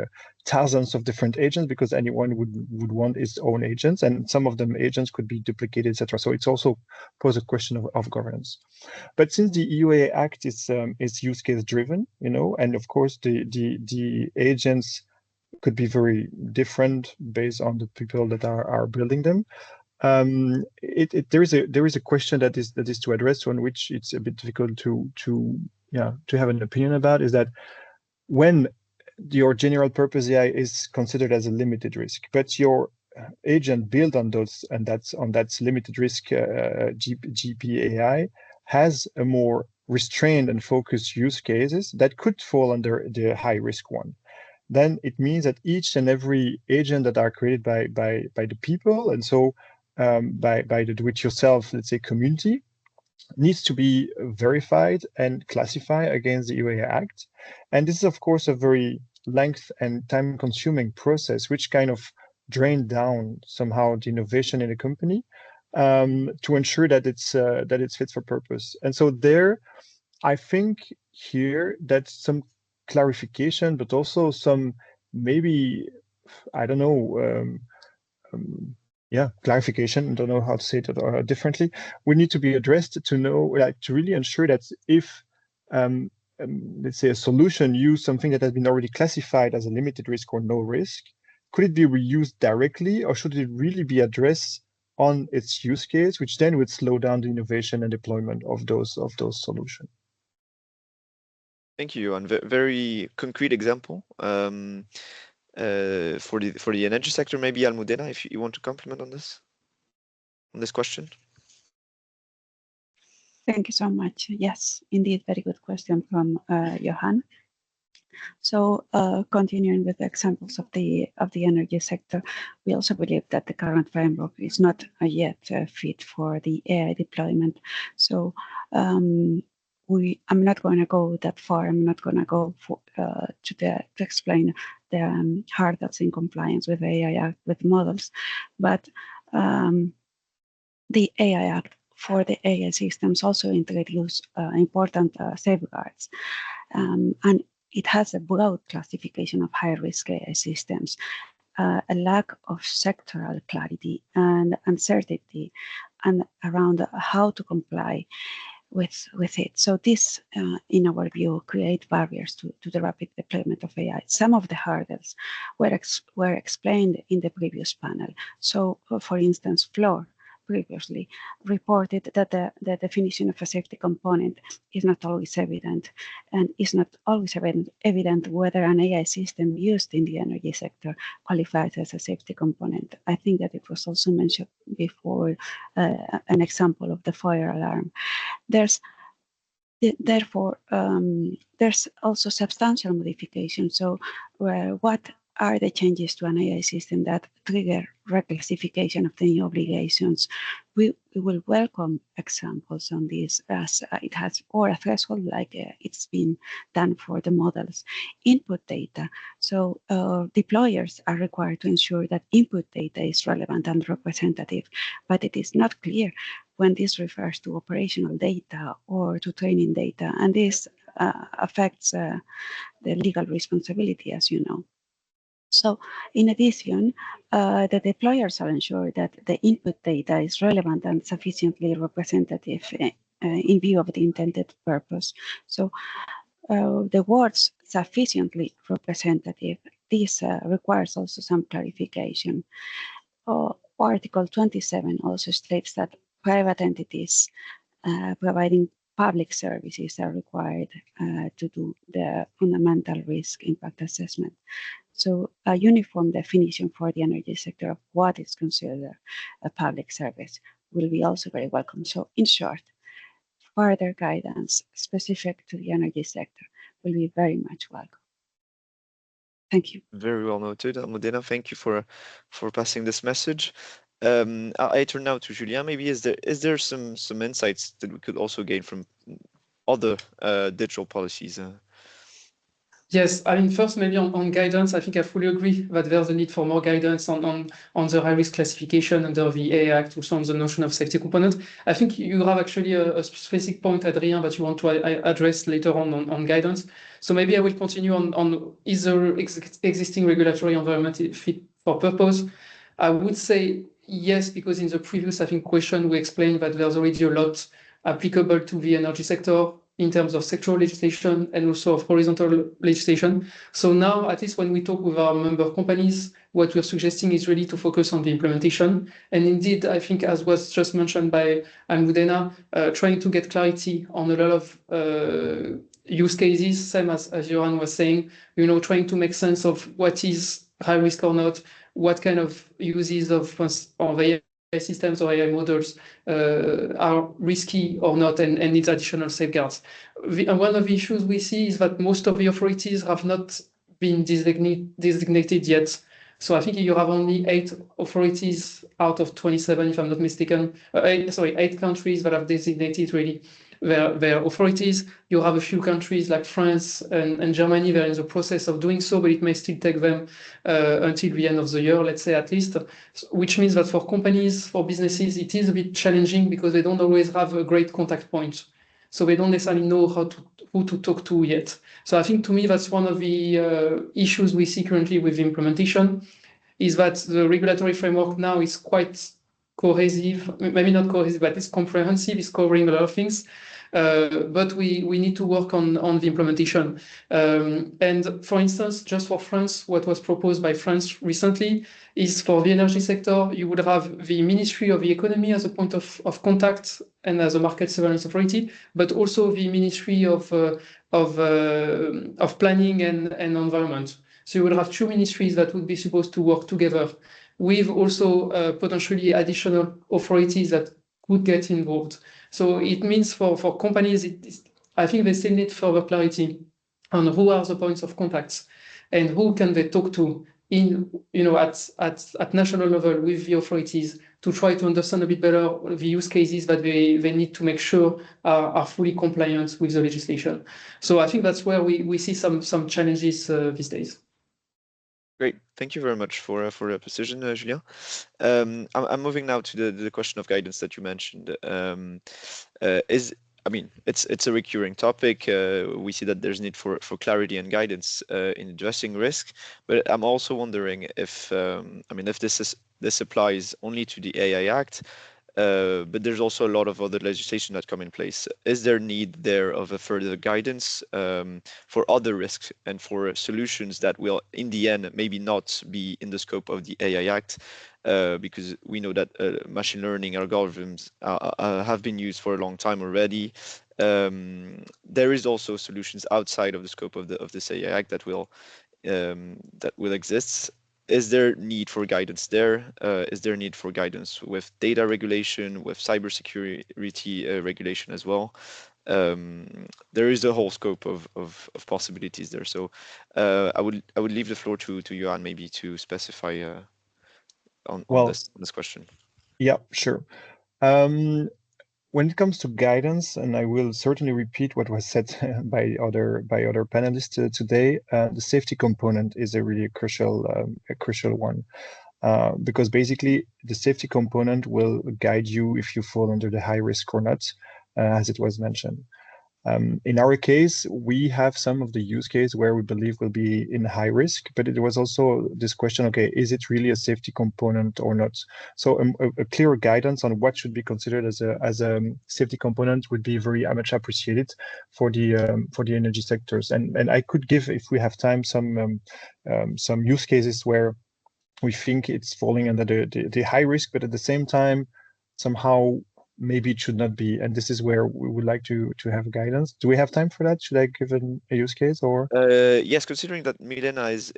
thousands of different agents, because anyone would want its own agents, and some of them agents could be duplicated, etc. So it's also pose a question of governance. But since the EUA Act is use case driven, you know, and of course the agents could be very different based on the people that are building them. There is a question that is to address, on which it's a bit difficult to have an opinion about, is that when your general purpose AI is considered as a limited risk, but your agent built on those, and that's limited risk GPAI has a more restrained and focused use cases that could fall under the high risk one. Then it means that each and every agent that are created by the people, and so by the do-it-yourself, let's say, community, needs to be verified and classified against the UA Act. And this is, of course, a very lengthy and time-consuming process, which kind of drain down somehow the innovation in a company to ensure that it's fit for purpose. And so there, I think here that some clarification, but also some maybe, I don't know, clarification, I don't know how to say it differently, we need to be addressed to know, like, to really ensure that if let's say a solution use something that has been already classified as a limited risk or no risk, could it be reused directly, or should it really be addressed on its use case, which then would slow down the innovation and deployment of those solutions? Thank you, Johan. Very concrete example. For the energy sector, maybe Almudena, if you want to comment on this question. Thank you so much. Yes, indeed, very good question from Johan. So continuing with the examples of the energy sector, we also believe that the current framework is not yet fit for the AI deployment. So I'm not going to go that far. I'm not going to go to explain the hurdles in compliance with AI Act with models, but the AI Act for the AI systems also introduce important safeguards, and it has a broad classification of high-risk AI systems, a lack of sectoral clarity and uncertainty, and around how to comply with it. So this, in our view, create barriers to the rapid deployment of AI. Some of the hurdles were explained in the previous panel. So, for instance, Fluor previously reported that the definition of a safety component is not always evident, and is not always evident whether an AI system used in the energy sector qualifies as a safety component. I think that it was also mentioned before, an example of the fire alarm. Therefore, there's also substantial modification. So what are the changes to an AI system that trigger reclassification of the new obligations? We will welcome examples on this, as it has, or a threshold like it's been done for the models. Input data. So deployers are required to ensure that input data is relevant and representative, but it is not clear when this refers to operational data or to training data, and this affects the legal responsibility, as you know. So in addition, the deployers shall ensure that the input data is relevant and sufficiently representative in view of the intended purpose. So the words sufficiently representative, this requires also some clarification. Article 27 also states that private entities providing public services are required to do the fundamental risk impact assessment. So a uniform definition for the energy sector of what is considered a public service will be also very welcome. So in short, further guidance specific to the energy sector will be very much welcome. Thank you. Very well noted, Almudena. Thank you for passing this message. I turn now to Julien. Maybe is there some insights that we could also gain from other digital policies? Yes, I mean, first, maybe on guidance, I think I fully agree that there's a need for more guidance on the high-risk classification under the AI Act, also on the notion of safety component. I think you have actually a specific point, Adrien, that you want to address later on guidance. So maybe I will continue on is the existing regulatory environment fit for purpose? I would say yes, because in the previous, I think, question, we explained that there's already a lot applicable to the energy sector in terms of sectoral legislation and also of horizontal legislation. So now, at least when we talk with our member companies, what we're suggesting is really to focus on the implementation. And indeed, I think, as was just mentioned by Almudena, trying to get clarity on a lot of use cases, same as Johan was saying, trying to make sense of what is high risk or not, what kind of uses of AI systems or AI models are risky or not and needs additional safeguards. And one of the issues we see is that most of the authorities have not been designated yet. So I think you have only 8 authorities out of 27, if I'm not mistaken. 8 countries that have designated really their authorities. You have a few countries like France and Germany. They're in the process of doing so, but it may still take them until the end of the year, let's say at least, which means that for companies, for businesses, it is a bit challenging because they don't always have a great contact point. So they don't necessarily know who to talk to yet. So I think to me, that's one of the issues we see currently with implementation, is that the regulatory framework now is quite cohesive, maybe not cohesive, but it's comprehensive, it's covering a lot of things. But we need to work on the implementation. And for instance, just for France, what was proposed by France recently is for the energy sector, you would have the Ministry of the Economy as a point of contact and as a market surveillance authority, but also the Ministry of Planning and Environment. So you would have 2 ministries that would be supposed to work together with also potentially additional authorities that could get involved. So it means for companies, I think they still need further clarity on who are the points of contacts and who can they talk to in, at national level with the authorities to try to understand a bit better the use cases that they need to make sure are fully compliant with the legislation. So I think that's where we see some challenges these days. Great, thank you very much for your precision, Julien. I'm moving now to the question of guidance that you mentioned. It's a recurring topic. We see that there's need for clarity and guidance in addressing risk, but I'm also wondering if this applies only to the AI Act, but there's also a lot of other legislation that come in place. Is there need there of a further guidance for other risks and for solutions that will, in the end, maybe not be in the scope of the AI Act? Because we know that machine learning algorithms have been used for a long time already. There is also solutions outside of the scope of this AI Act that will exist. Is there need for guidance there? Is there need for guidance with data regulation, with cybersecurity regulation as well? There is a whole scope of possibilities there. So I would leave the floor to Johan maybe to specify on this question. Yeah, sure. When it comes to guidance, and I will certainly repeat what was said by other panelists today, the safety component is a really crucial one, because basically the safety component will guide you if you fall under the high risk or not, as it was mentioned. In our case, we have some of the use case where we believe will be in high risk, but it was also this question, okay, is it really a safety component or not? So a clear guidance on what should be considered as a safety component would be very much appreciated for the energy sectors. And I could give, if we have time, some use cases where we think it's falling under the high risk, but at the same time, somehow maybe it should not be. And this is where we would like to have guidance. Do we have time for that? Should I give a use case or? Yes, considering that Milena is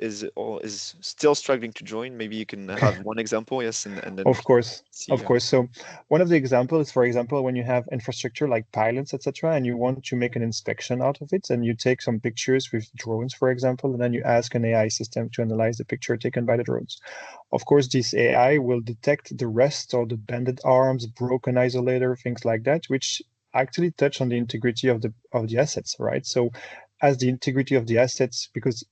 still struggling to join, maybe you can have one example, yes, and then Of course. So one of the examples is, for example, when you have infrastructure like pilots, etc., and you want to make an inspection out of it, and you take some pictures with drones, for example, and then you ask an AI system to analyze the picture taken by the drones. Of course, this AI will detect the rest or the bended arms, broken isolator, things like that, which actually touch on the integrity of the assets, right? So as the integrity of the assets, because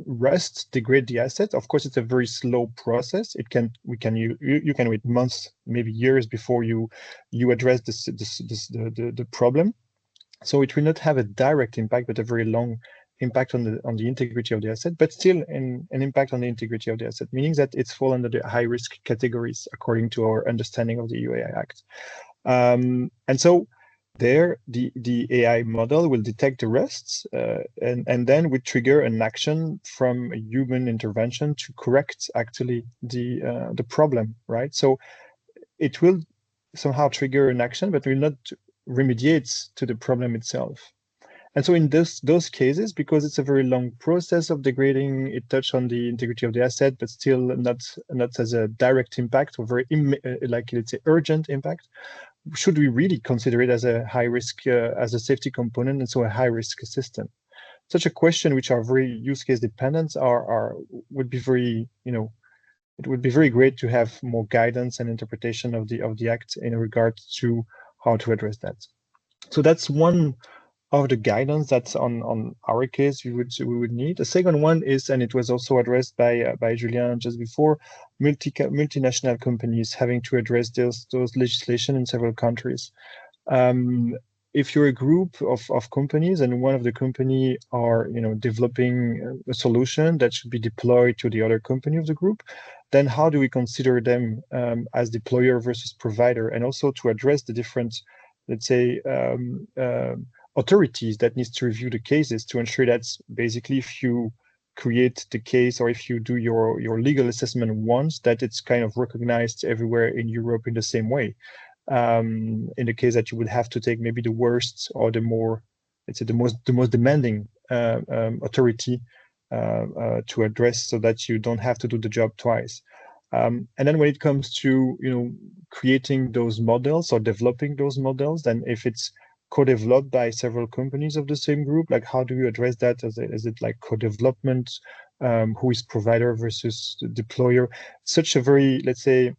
rust degrade the asset, of course, it's a very slow process. You can wait months, maybe years before you address the problem. So it will not have a direct impact, but a very long impact on the integrity of the asset, but still an impact on the integrity of the asset, meaning that it's fall under the high risk categories according to our understanding of the EU AI Act. And so there, the AI model will detect the rests and then would trigger an action from a human intervention to correct actually the problem, right? So it will somehow trigger an action, but will not remediate to the problem itself. And so in those cases, because it's a very long process of degrading, it touches on the integrity of the asset, but still not as a direct impact or very like, let's say, urgent impact. Should we really consider it as a high risk, as a safety component, and so a high risk system? Such a question, which are very use case dependent, would be very, it would be very great to have more guidance and interpretation of the act in regard to how to address that. So that's one of the guidance that's on our case we would need. The second one is, and it was also addressed by Julien just before, multinational companies having to address those legislation in several countries. If you're a group of companies and one of the company are developing a solution that should be deployed to the other company of the group, then how do we consider them as deployer versus provider, and also to address the different, let's say, authorities that needs to review the cases to ensure that basically if you create the case or if you do your legal assessment once, that it's kind of recognized everywhere in Europe in the same way. In the case that you would have to take maybe the worst or the more, let's say, the most demanding authority to address, so that you don't have to do the job twice. And then when it comes to creating those models or developing those models, then if it's co-developed by several companies of the same group, like how do you address that? Is it like co-development? Who is provider versus deployer? Such a very, let's say,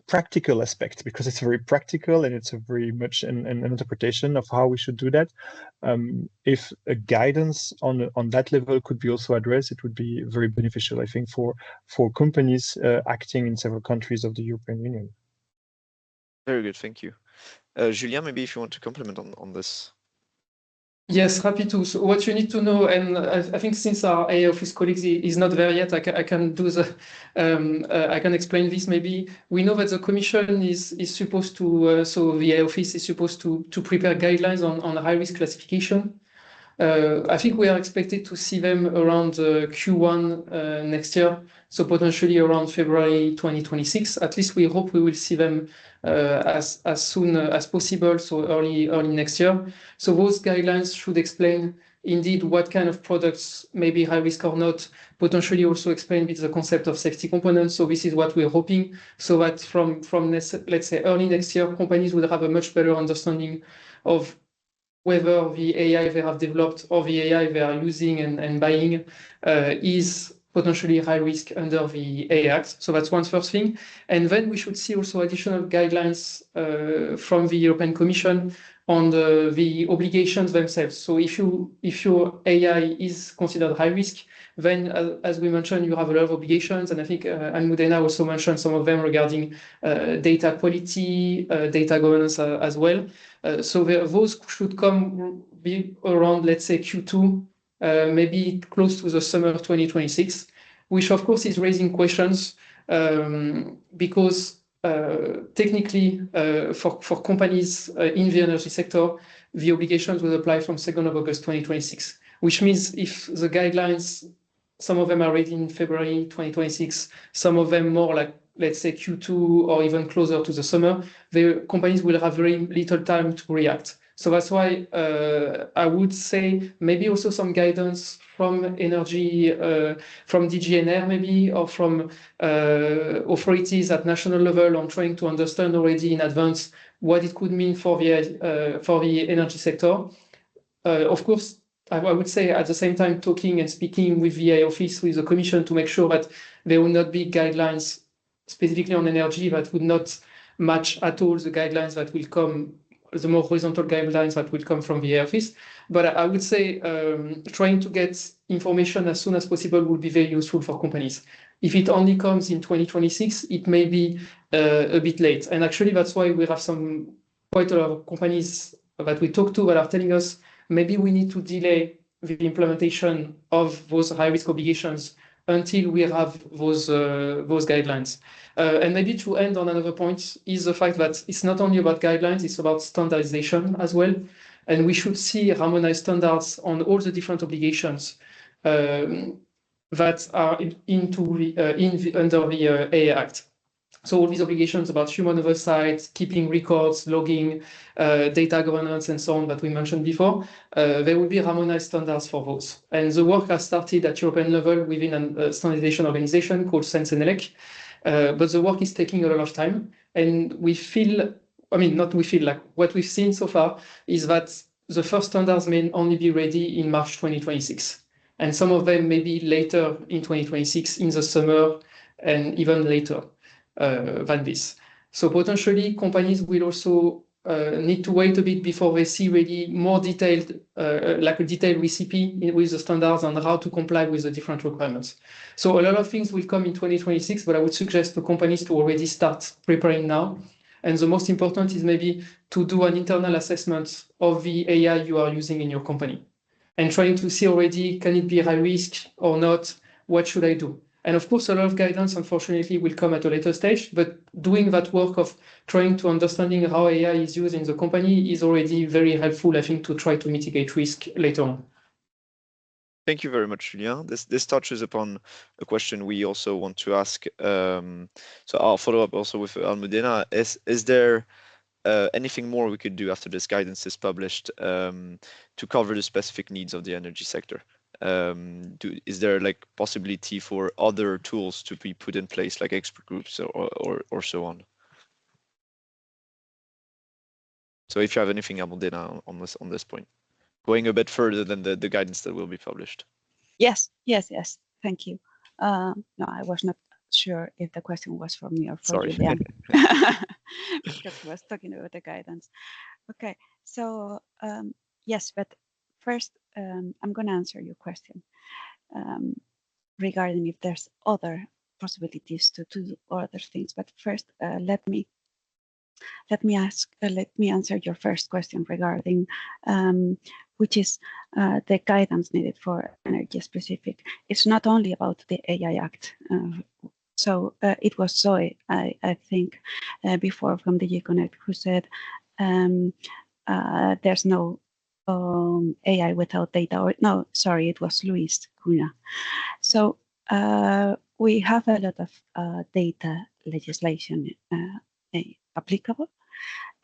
practical aspect, because it's very practical and it's a very much an interpretation of how we should do that. If a guidance on that level could be also addressed, it would be very beneficial, I think, for companies acting in several countries of the European Union. Very good, thank you. Julien, maybe if you want to comment on this. Yes, happy to. So what you need to know, and I think since our AI office colleagues is not there yet, I can do the, I can explain this maybe. We know that the Commission is supposed to, so the AI office is supposed to prepare guidelines on high risk classification. I think we are expected to see them around Q1 next year, so potentially around February 2026. At least we hope we will see them as soon as possible, so early next year. So those guidelines should explain indeed what kind of products may be high risk or not, potentially also explain with the concept of safety components. So this is what we're hoping, so that from let's say early next year, companies will have a much better understanding of whether the AI they have developed or the AI they are using and buying is potentially high risk under the AI Act. So that's one first thing. And then we should see also additional guidelines from the European Commission on the obligations themselves. So if your AI is considered high risk, then as we mentioned, you have a lot of obligations. And I think Almudena also mentioned some of them regarding data quality, data governance as well. So those should be around, let's say, Q2, maybe close to the summer 2026, which of course is raising questions because technically for companies in the energy sector, the obligations will apply from 2nd of August 2026, which means if the guidelines Some of them are ready in February 2026. Some of them more like, let's say, Q2 or even closer to the summer. The companies will have very little time to react. So that's why I would say maybe also some guidance from energy, from DGNR maybe, or from authorities at national level on trying to understand already in advance what it could mean for the energy sector. Of course, I would say at the same time talking and speaking with the office, with the Commission, to make sure that there will not be guidelines specifically on energy that would not match at all the guidelines that will come, the more horizontal guidelines that will come from the office. But I would say trying to get information as soon as possible would be very useful for companies. If it only comes in 2026, it may be a bit late. And actually, that's why we have quite a lot of companies that we talk to that are telling us maybe we need to delay the implementation of those high-risk obligations until we have those guidelines. And maybe to end on another point is the fact that it's not only about guidelines, it's about standardization as well. And we should see harmonized standards on all the different obligations that are under the AI Act. So all these obligations about human oversight, keeping records, logging, data governance, and so on that we mentioned before, there will be harmonized standards for those. And the work has started at European level within a standardization organization called CENELEC, but the work is taking a lot of time. And we feel, like what we've seen so far is that the first standards may only be ready in March 2026. And some of them may be later in 2026, in the summer, and even later than this. So potentially companies will also need to wait a bit before they see really more detailed, like a detailed recipe with the standards and how to comply with the different requirements. So a lot of things will come in 2026, but I would suggest to companies to already start preparing now. And the most important is maybe to do an internal assessment of the AI you are using in your company and trying to see already, can it be high risk or not? What should I do? And of course, a lot of guidance, unfortunately, will come at a later stage, but doing that work of trying to understanding how AI is used in the company is already very helpful, I think, to try to mitigate risk later on. Thank you very much, Julien. This touches upon a question we also want to ask. So I'll follow up also with Almudena. Is there anything more we could do after this guidance is published to cover the specific needs of the energy sector? Is there like possibility for other tools to be put in place, like expert groups or so on? So if you have anything, Almudena, on this point, going a bit further than the guidance that will be published. Yes. Thank you. No, I was not sure if the question was for me or for Julien, because I was talking about the guidance. Okay, so yes, but first I'm going to answer your question regarding if there's other possibilities to do other things. But first, let me answer your first question regarding which is the guidance needed for energy specific. It's not only about the AI Act. So it was Zoe, I think, before from DG Connect, who said there's no AI without data. Or no, sorry, it was Luis Cunha. So we have a lot of data legislation applicable.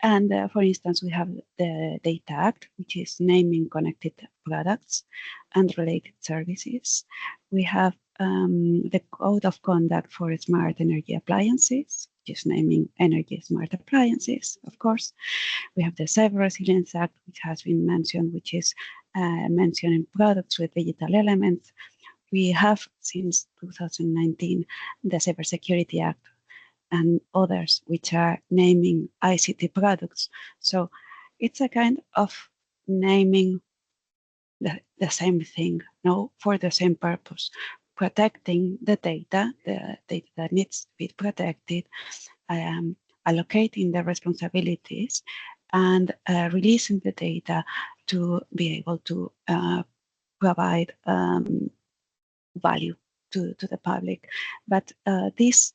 And for instance, we have the Data Act, which is naming connected products and related services. We have the Code of Conduct for Smart Energy Appliances, which is naming energy smart appliances, of course. We have the Cyber Resilience Act, which has been mentioned, which is mentioning products with digital elements. We have, since 2019, the Cybersecurity Act, and others which are naming ICT products. So it's a kind of naming the same thing, no, for the same purpose, protecting the data that needs to be protected, allocating the responsibilities, and releasing the data to be able to provide value to the public. But this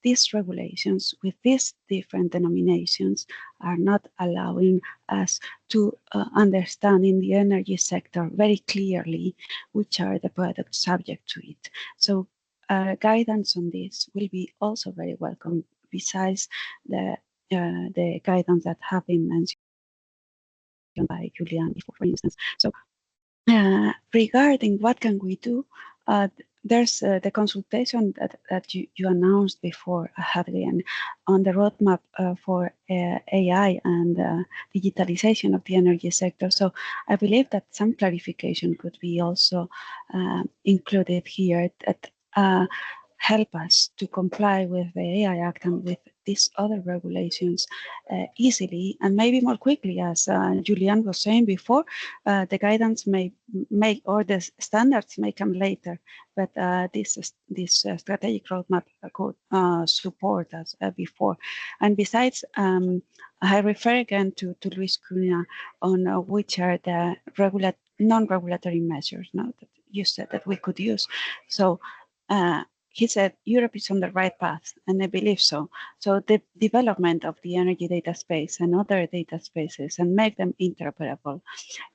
these regulations with these different denominations are not allowing us to understand in the energy sector very clearly which are the products subject to it. So guidance on this will be also very welcome, besides the guidance that have been mentioned by Julian before, for instance. So regarding what can we do, there's the consultation that you announced before, Hadrian, on the roadmap for AI and digitalization of the energy sector. So I believe that some clarification could be also included here that help us to comply with the AI Act and with these other regulations easily and maybe more quickly. As Julian was saying before, the guidance may or the standards may come later, but this strategic roadmap could support us before. And besides, I refer again to Luis Cunha on which are the non-regulatory measures now that you said that we could use. So he said Europe is on the right path, and I believe so. So the development of the energy data space and other data spaces and make them interoperable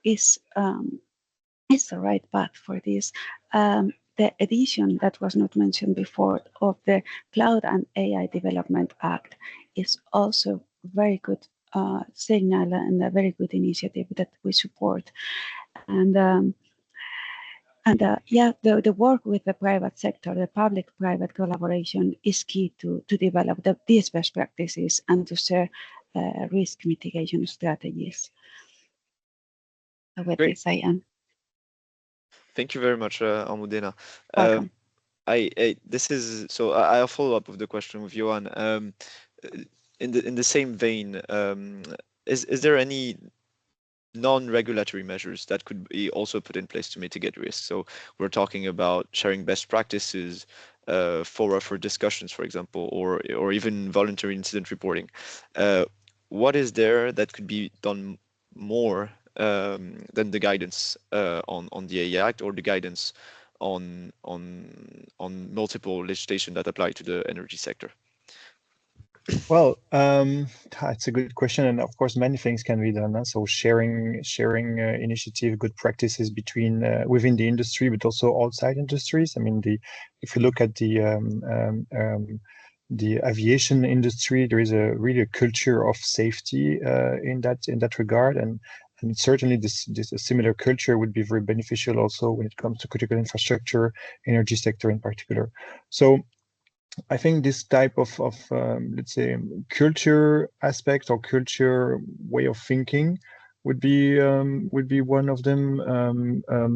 is the right path for this. The edition that was not mentioned before of the Cloud and AI Development Act is also very good signal and a very good initiative that we support. And the work with the private sector, the public-private collaboration is key to develop these best practices and to share risk mitigation strategies. With this, I am. Thank you very much, Almudena. Welcome. I'll follow up with the question with Johan. In the same vein, is there any non-regulatory measures that could be also put in place to mitigate risk? So we're talking about sharing best practices, for discussions, for example, or even voluntary incident reporting. What is there that could be done more than the guidance on the AI Act or the guidance on multiple legislation that apply to the energy sector? Well, it's a good question, and of course, many things can be done. So sharing initiative, good practices between within the industry, but also outside industries. I mean, if you look at the aviation industry, there is really a culture of safety in that regard, and certainly this a similar culture would be very beneficial also when it comes to critical infrastructure, energy sector in particular. So I think this type of let's say culture aspect or culture way of thinking would be one of them.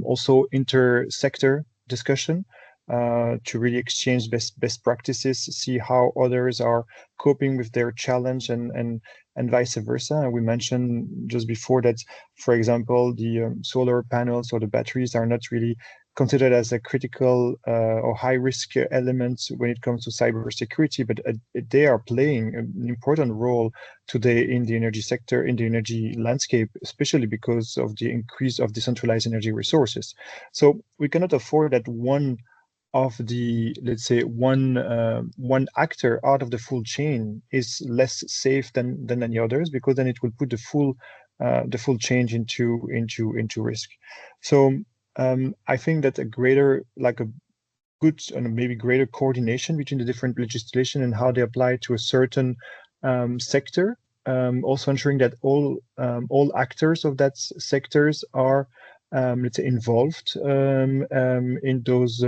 Also inter-sector discussion to really exchange best practices, see how others are coping with their challenge and vice versa. And we mentioned just before that, for example, the solar panels or the batteries are not really considered as a critical or high-risk element when it comes to cybersecurity, but they are playing an important role today in the energy sector, in the energy landscape, especially because of the increase of decentralized energy resources. So we cannot afford that one of the, let's say, one actor out of the full chain is less safe than any others, because then it will put the full change into risk. So I think that a greater, like a good and maybe greater coordination between the different legislation and how they apply to a certain sector, also ensuring that all actors of that sectors are let's say involved in those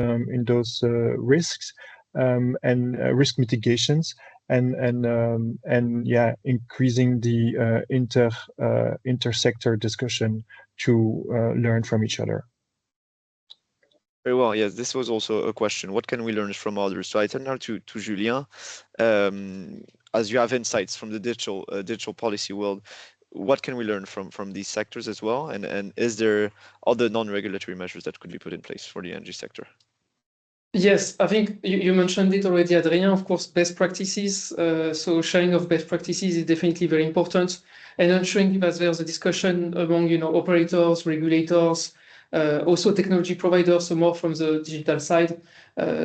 risks and risk mitigations and yeah, increasing the inter-sector discussion to learn from each other. Very well. Yes, this was also a question. What can we learn from others? So I turn now to Julien. As you have insights from the digital policy world, what can we learn from these sectors as well? And is there other non-regulatory measures that could be put in place for the energy sector? Yes, I think you mentioned it already, Adrien. Of course, best practices. So sharing of best practices is definitely very important, and ensuring that there's a discussion among operators, regulators, also technology providers, so more from the digital side,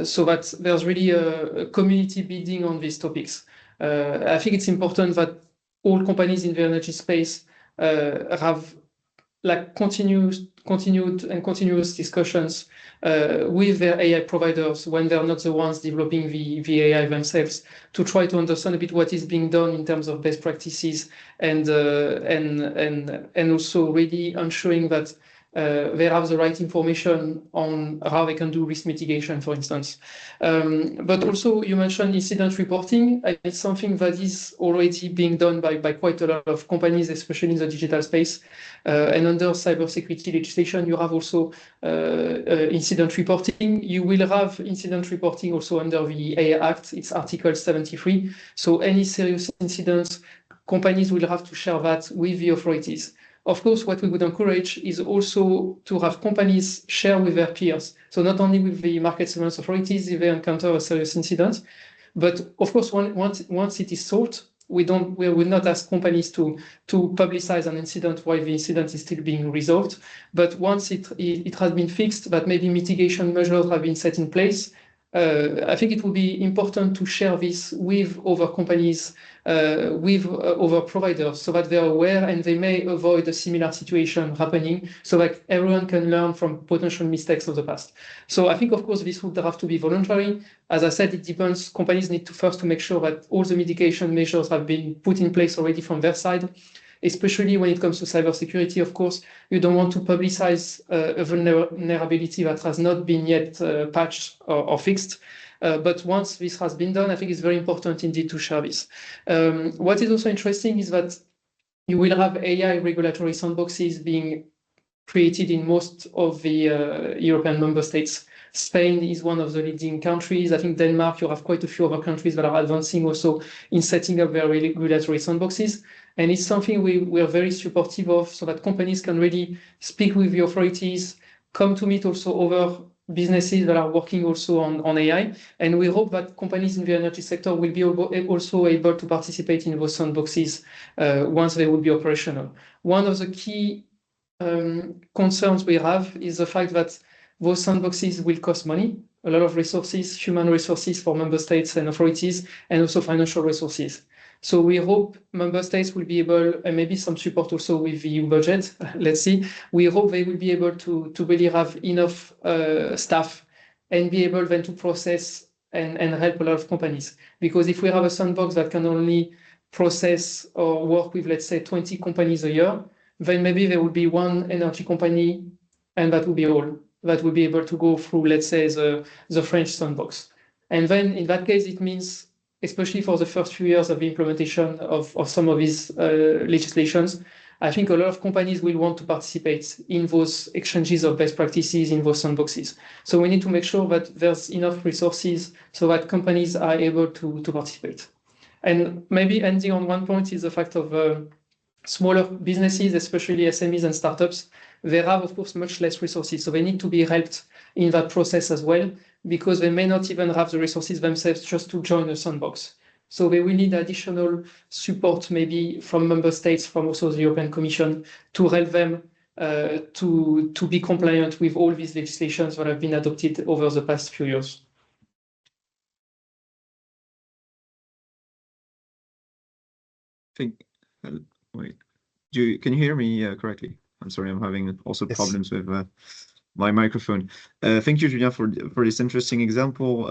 so that there's really a community building on these topics. I think it's important that all companies in the energy space have like continued and continuous discussions with their AI providers when they're not the ones developing the AI themselves, to try to understand a bit what is being done in terms of best practices, and also really ensuring that they have the right information on how they can do risk mitigation, for instance. But also you mentioned incident reporting. It's something that is already being done by quite a lot of companies, especially in the digital space. And under cybersecurity legislation, you have also incident reporting. You will have incident reporting also under the AI Act. It's Article 73. So any serious incidents, companies will have to share that with the authorities. Of course, what we would encourage is also to have companies share with their peers. So not only with the market surveillance authorities if they encounter a serious incident, but of course, once it is solved, we will not ask companies to publicize an incident while the incident is still being resolved. But once it has been fixed, that maybe mitigation measures have been set in place, I think it will be important to share this with other companies, with other providers, so that they're aware and they may avoid a similar situation happening, so that everyone can learn from potential mistakes of the past. So I think, of course, this would have to be voluntary. As I said, it depends. Companies need to first make sure that all the mitigation measures have been put in place already from their side. Especially when it comes to cybersecurity, of course, you don't want to publicize a vulnerability that has not been yet patched or fixed. But once this has been done, I think it's very important indeed to share this. What is also interesting is that you will have AI regulatory sandboxes being created in most of the European member states. Spain is one of the leading countries. I think Denmark, you have quite a few other countries that are advancing also in setting up their regulatory sandboxes. And it's something we are very supportive of, so that companies can really speak with the authorities, come to meet also other businesses that are working also on AI. And we hope that companies in the energy sector will be also able to participate in those sandboxes once they will be operational. One of the key concerns we have is the fact that those sandboxes will cost money, a lot of resources, human resources for member states and authorities, and also financial resources. So we hope member states will be able, and maybe some support also with the EU budget, let's see. We hope they will be able to really have enough staff and be able then to process and help a lot of companies. Because if we have a sandbox that can only process or work with, let's say, 20 companies a year, then maybe there would be one energy company, and that would be all that would be able to go through, let's say, the French sandbox. And then in that case, it means, especially for the first few years of the implementation of some of these legislations, I think a lot of companies will want to participate in those exchanges of best practices in those sandboxes. So we need to make sure that there's enough resources so that companies are able to participate. And maybe ending on one point is the fact of smaller businesses, especially SMEs and startups. They have, of course, much less resources. So they need to be helped in that process as well, because they may not even have the resources themselves just to join a sandbox. So they will need additional support, maybe from member states, from also the European Commission, to help them to be compliant with all these legislations that have been adopted over the past few years. Wait, can you hear me correctly? I'm sorry, I'm having also problems with my microphone. Thank you, Julien, for this interesting example.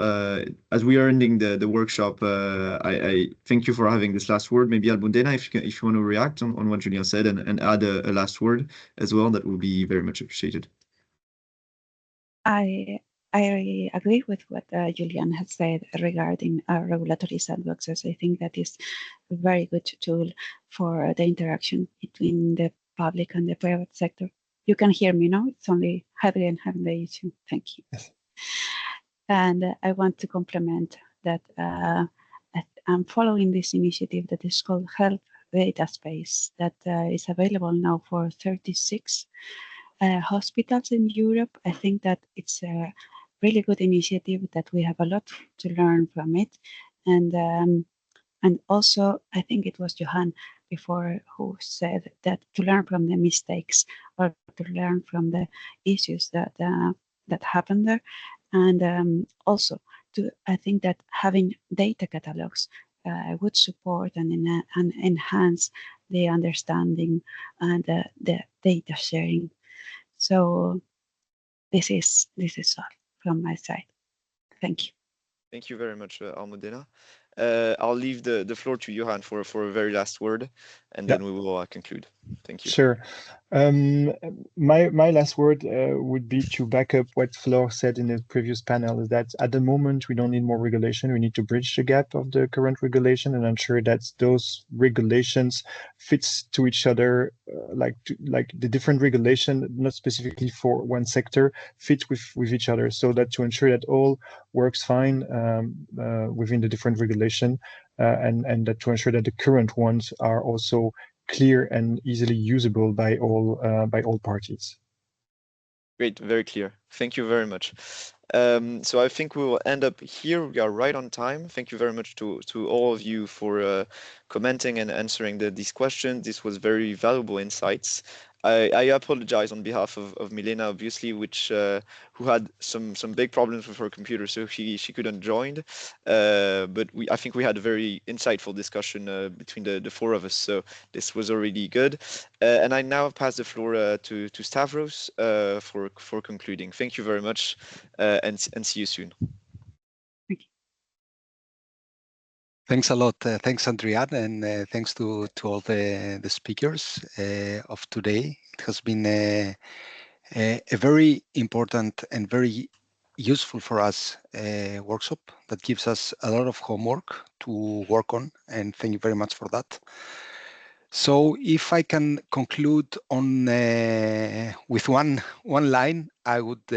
As we are ending the workshop, I thank you for having this last word. Maybe Almudena, if you want to react on what Julien said and add a last word as well, that would be very much appreciated. I agree with what Julien has said regarding regulatory sandboxes. I think that is a very good tool for the interaction between the public and the private sector. You can hear me now. It's only Hadrian having the issue. Thank you. Yes. And I want to complement that I'm following this initiative that is called Health Data Space that is available now for 36 hospitals in Europe. I think that it's a really good initiative, that we have a lot to learn from it. And And also, I think it was Johan before who said that to learn from the mistakes or to learn from the issues that happen there. And also, I think that having data catalogs would support and enhance the understanding and the data sharing. So this is all from my side. Thank you. Thank you very much, Almudena. I'll leave the floor to Johan for a very last word, and then we will conclude. Thank you. Sure. My last word would be to back up what Flor said in the previous panel, is that at the moment we don't need more regulation. We need to bridge the gap of the current regulation and ensure that those regulations fits to each other, like the different regulation, not specifically for one sector, fit with each other, so that to ensure that all works fine within the different regulation, and that to ensure that the current ones are also clear and easily usable by all parties. Great, very clear. Thank you very much. So I think we will end up here. We are right on time. Thank you very much to all of you for commenting and answering these questions. This was very valuable insights. I apologize on behalf of Milena, obviously, who had some big problems with her computer, so she couldn't join. But I think we had a very insightful discussion between the four of us, so this was already good. And I now pass the floor to Stavros for concluding. Thank you very much, and see you soon. Thanks a lot. Thanks, Adrian, and thanks to all the speakers of today. It has been a very important and very useful for us workshop that gives us a lot of homework to work on, and thank you very much for that. So if I can conclude on with one line, I would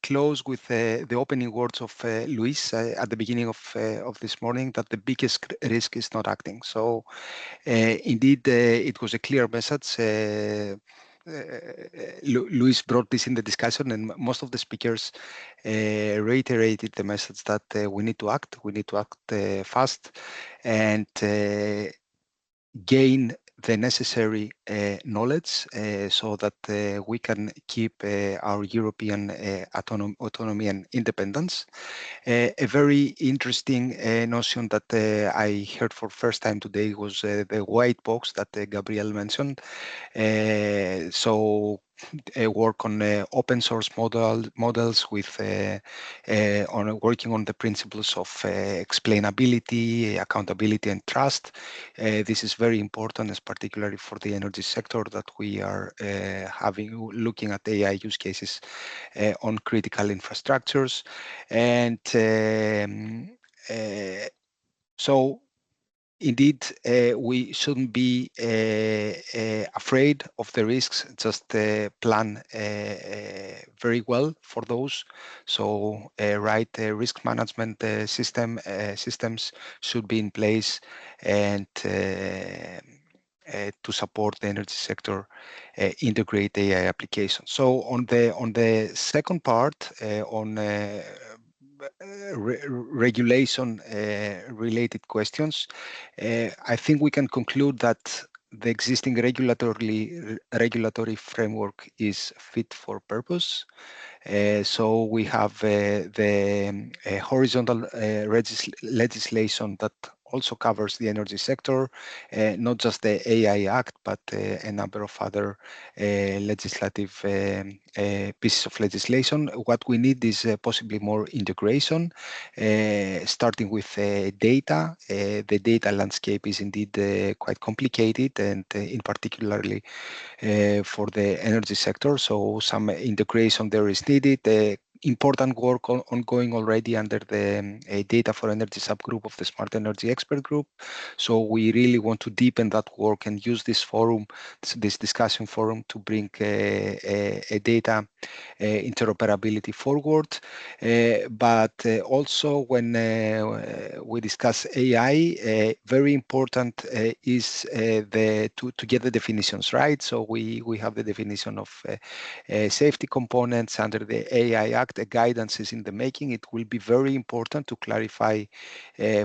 close with the opening words of Luis at the beginning of this morning, that the biggest risk is not acting. So indeed, it was a clear message. Luis brought this in the discussion, and most of the speakers reiterated the message that we need to act. We need to act fast and gain the necessary knowledge so that we can keep our European autonomy and independence. A very interesting notion that I heard for first time today was the white box that Gabriel mentioned. So work on open source models with on working on the principles of explainability, accountability, and trust. This is very important, particularly for the energy sector, that we are looking at AI use cases on critical infrastructures. And so indeed, we shouldn't be afraid of the risks, just plan very well for those. So right risk management systems should be in place, and to support the energy sector, integrate AI applications. So on the second part, on regulation related questions, I think we can conclude that the existing regulatory framework is fit for purpose. So we have the horizontal legislation that also covers the energy sector, not just the AI Act, but a number of other legislative pieces of legislation. What we need is possibly more integration, starting with data. The data landscape is indeed quite complicated, and in particularly for the energy sector. So some integration there is needed. Important work ongoing already under the data for energy subgroup of the Smart Energy Expert Group. So we really want to deepen that work and use this forum, this discussion forum, to bring a data interoperability forward. But also when we discuss AI, very important is to get the definitions right. So we have the definition of safety components under the AI Act. fact, guidance is in the making. It will be very important to clarify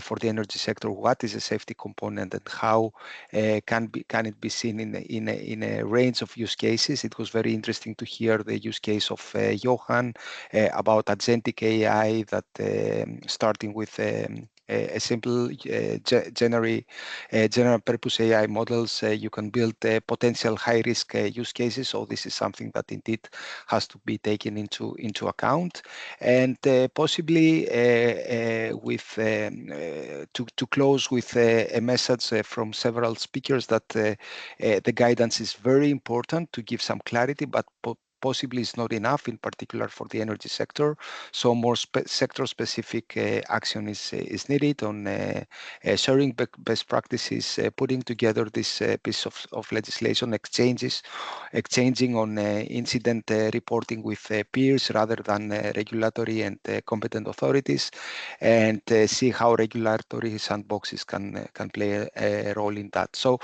for the energy sector what is a safety component and how can it be seen in a range of use cases. It was very interesting to hear the use case of Johan about agentic AI that starting with a simple general purpose AI models, you can build potential high risk use cases. So this is something that indeed has to be taken into account, and possibly with to close with a message from several speakers that the guidance is very important to give some clarity, but possibly is not enough, in particular for the energy sector. So more sector-specific action is needed on sharing best practices, putting together this piece of legislation, exchanging on incident reporting with peers rather than regulatory and competent authorities, and see how regulatory sandboxes can play a role in that. So.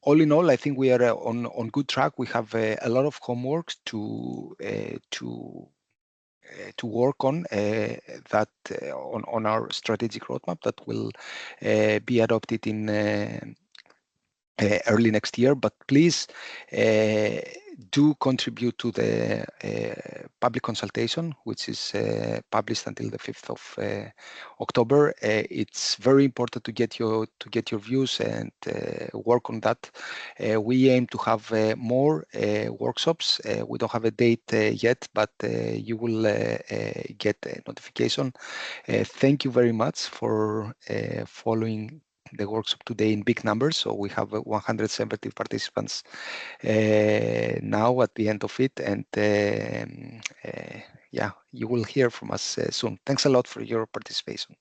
All in all, I think we are on good track. We have a lot of homework to work on that on our strategic roadmap that will be adopted in early next year. But please do contribute to the public consultation, which is published until the 5th of October. It's very important to get your views and work on that. We aim to have more workshops. We don't have a date yet, but you will get a notification. Thank you very much for following the workshop today in big numbers. So we have 170 participants now at the end of it, and yeah, you will hear from us soon. Thanks a lot for your participation.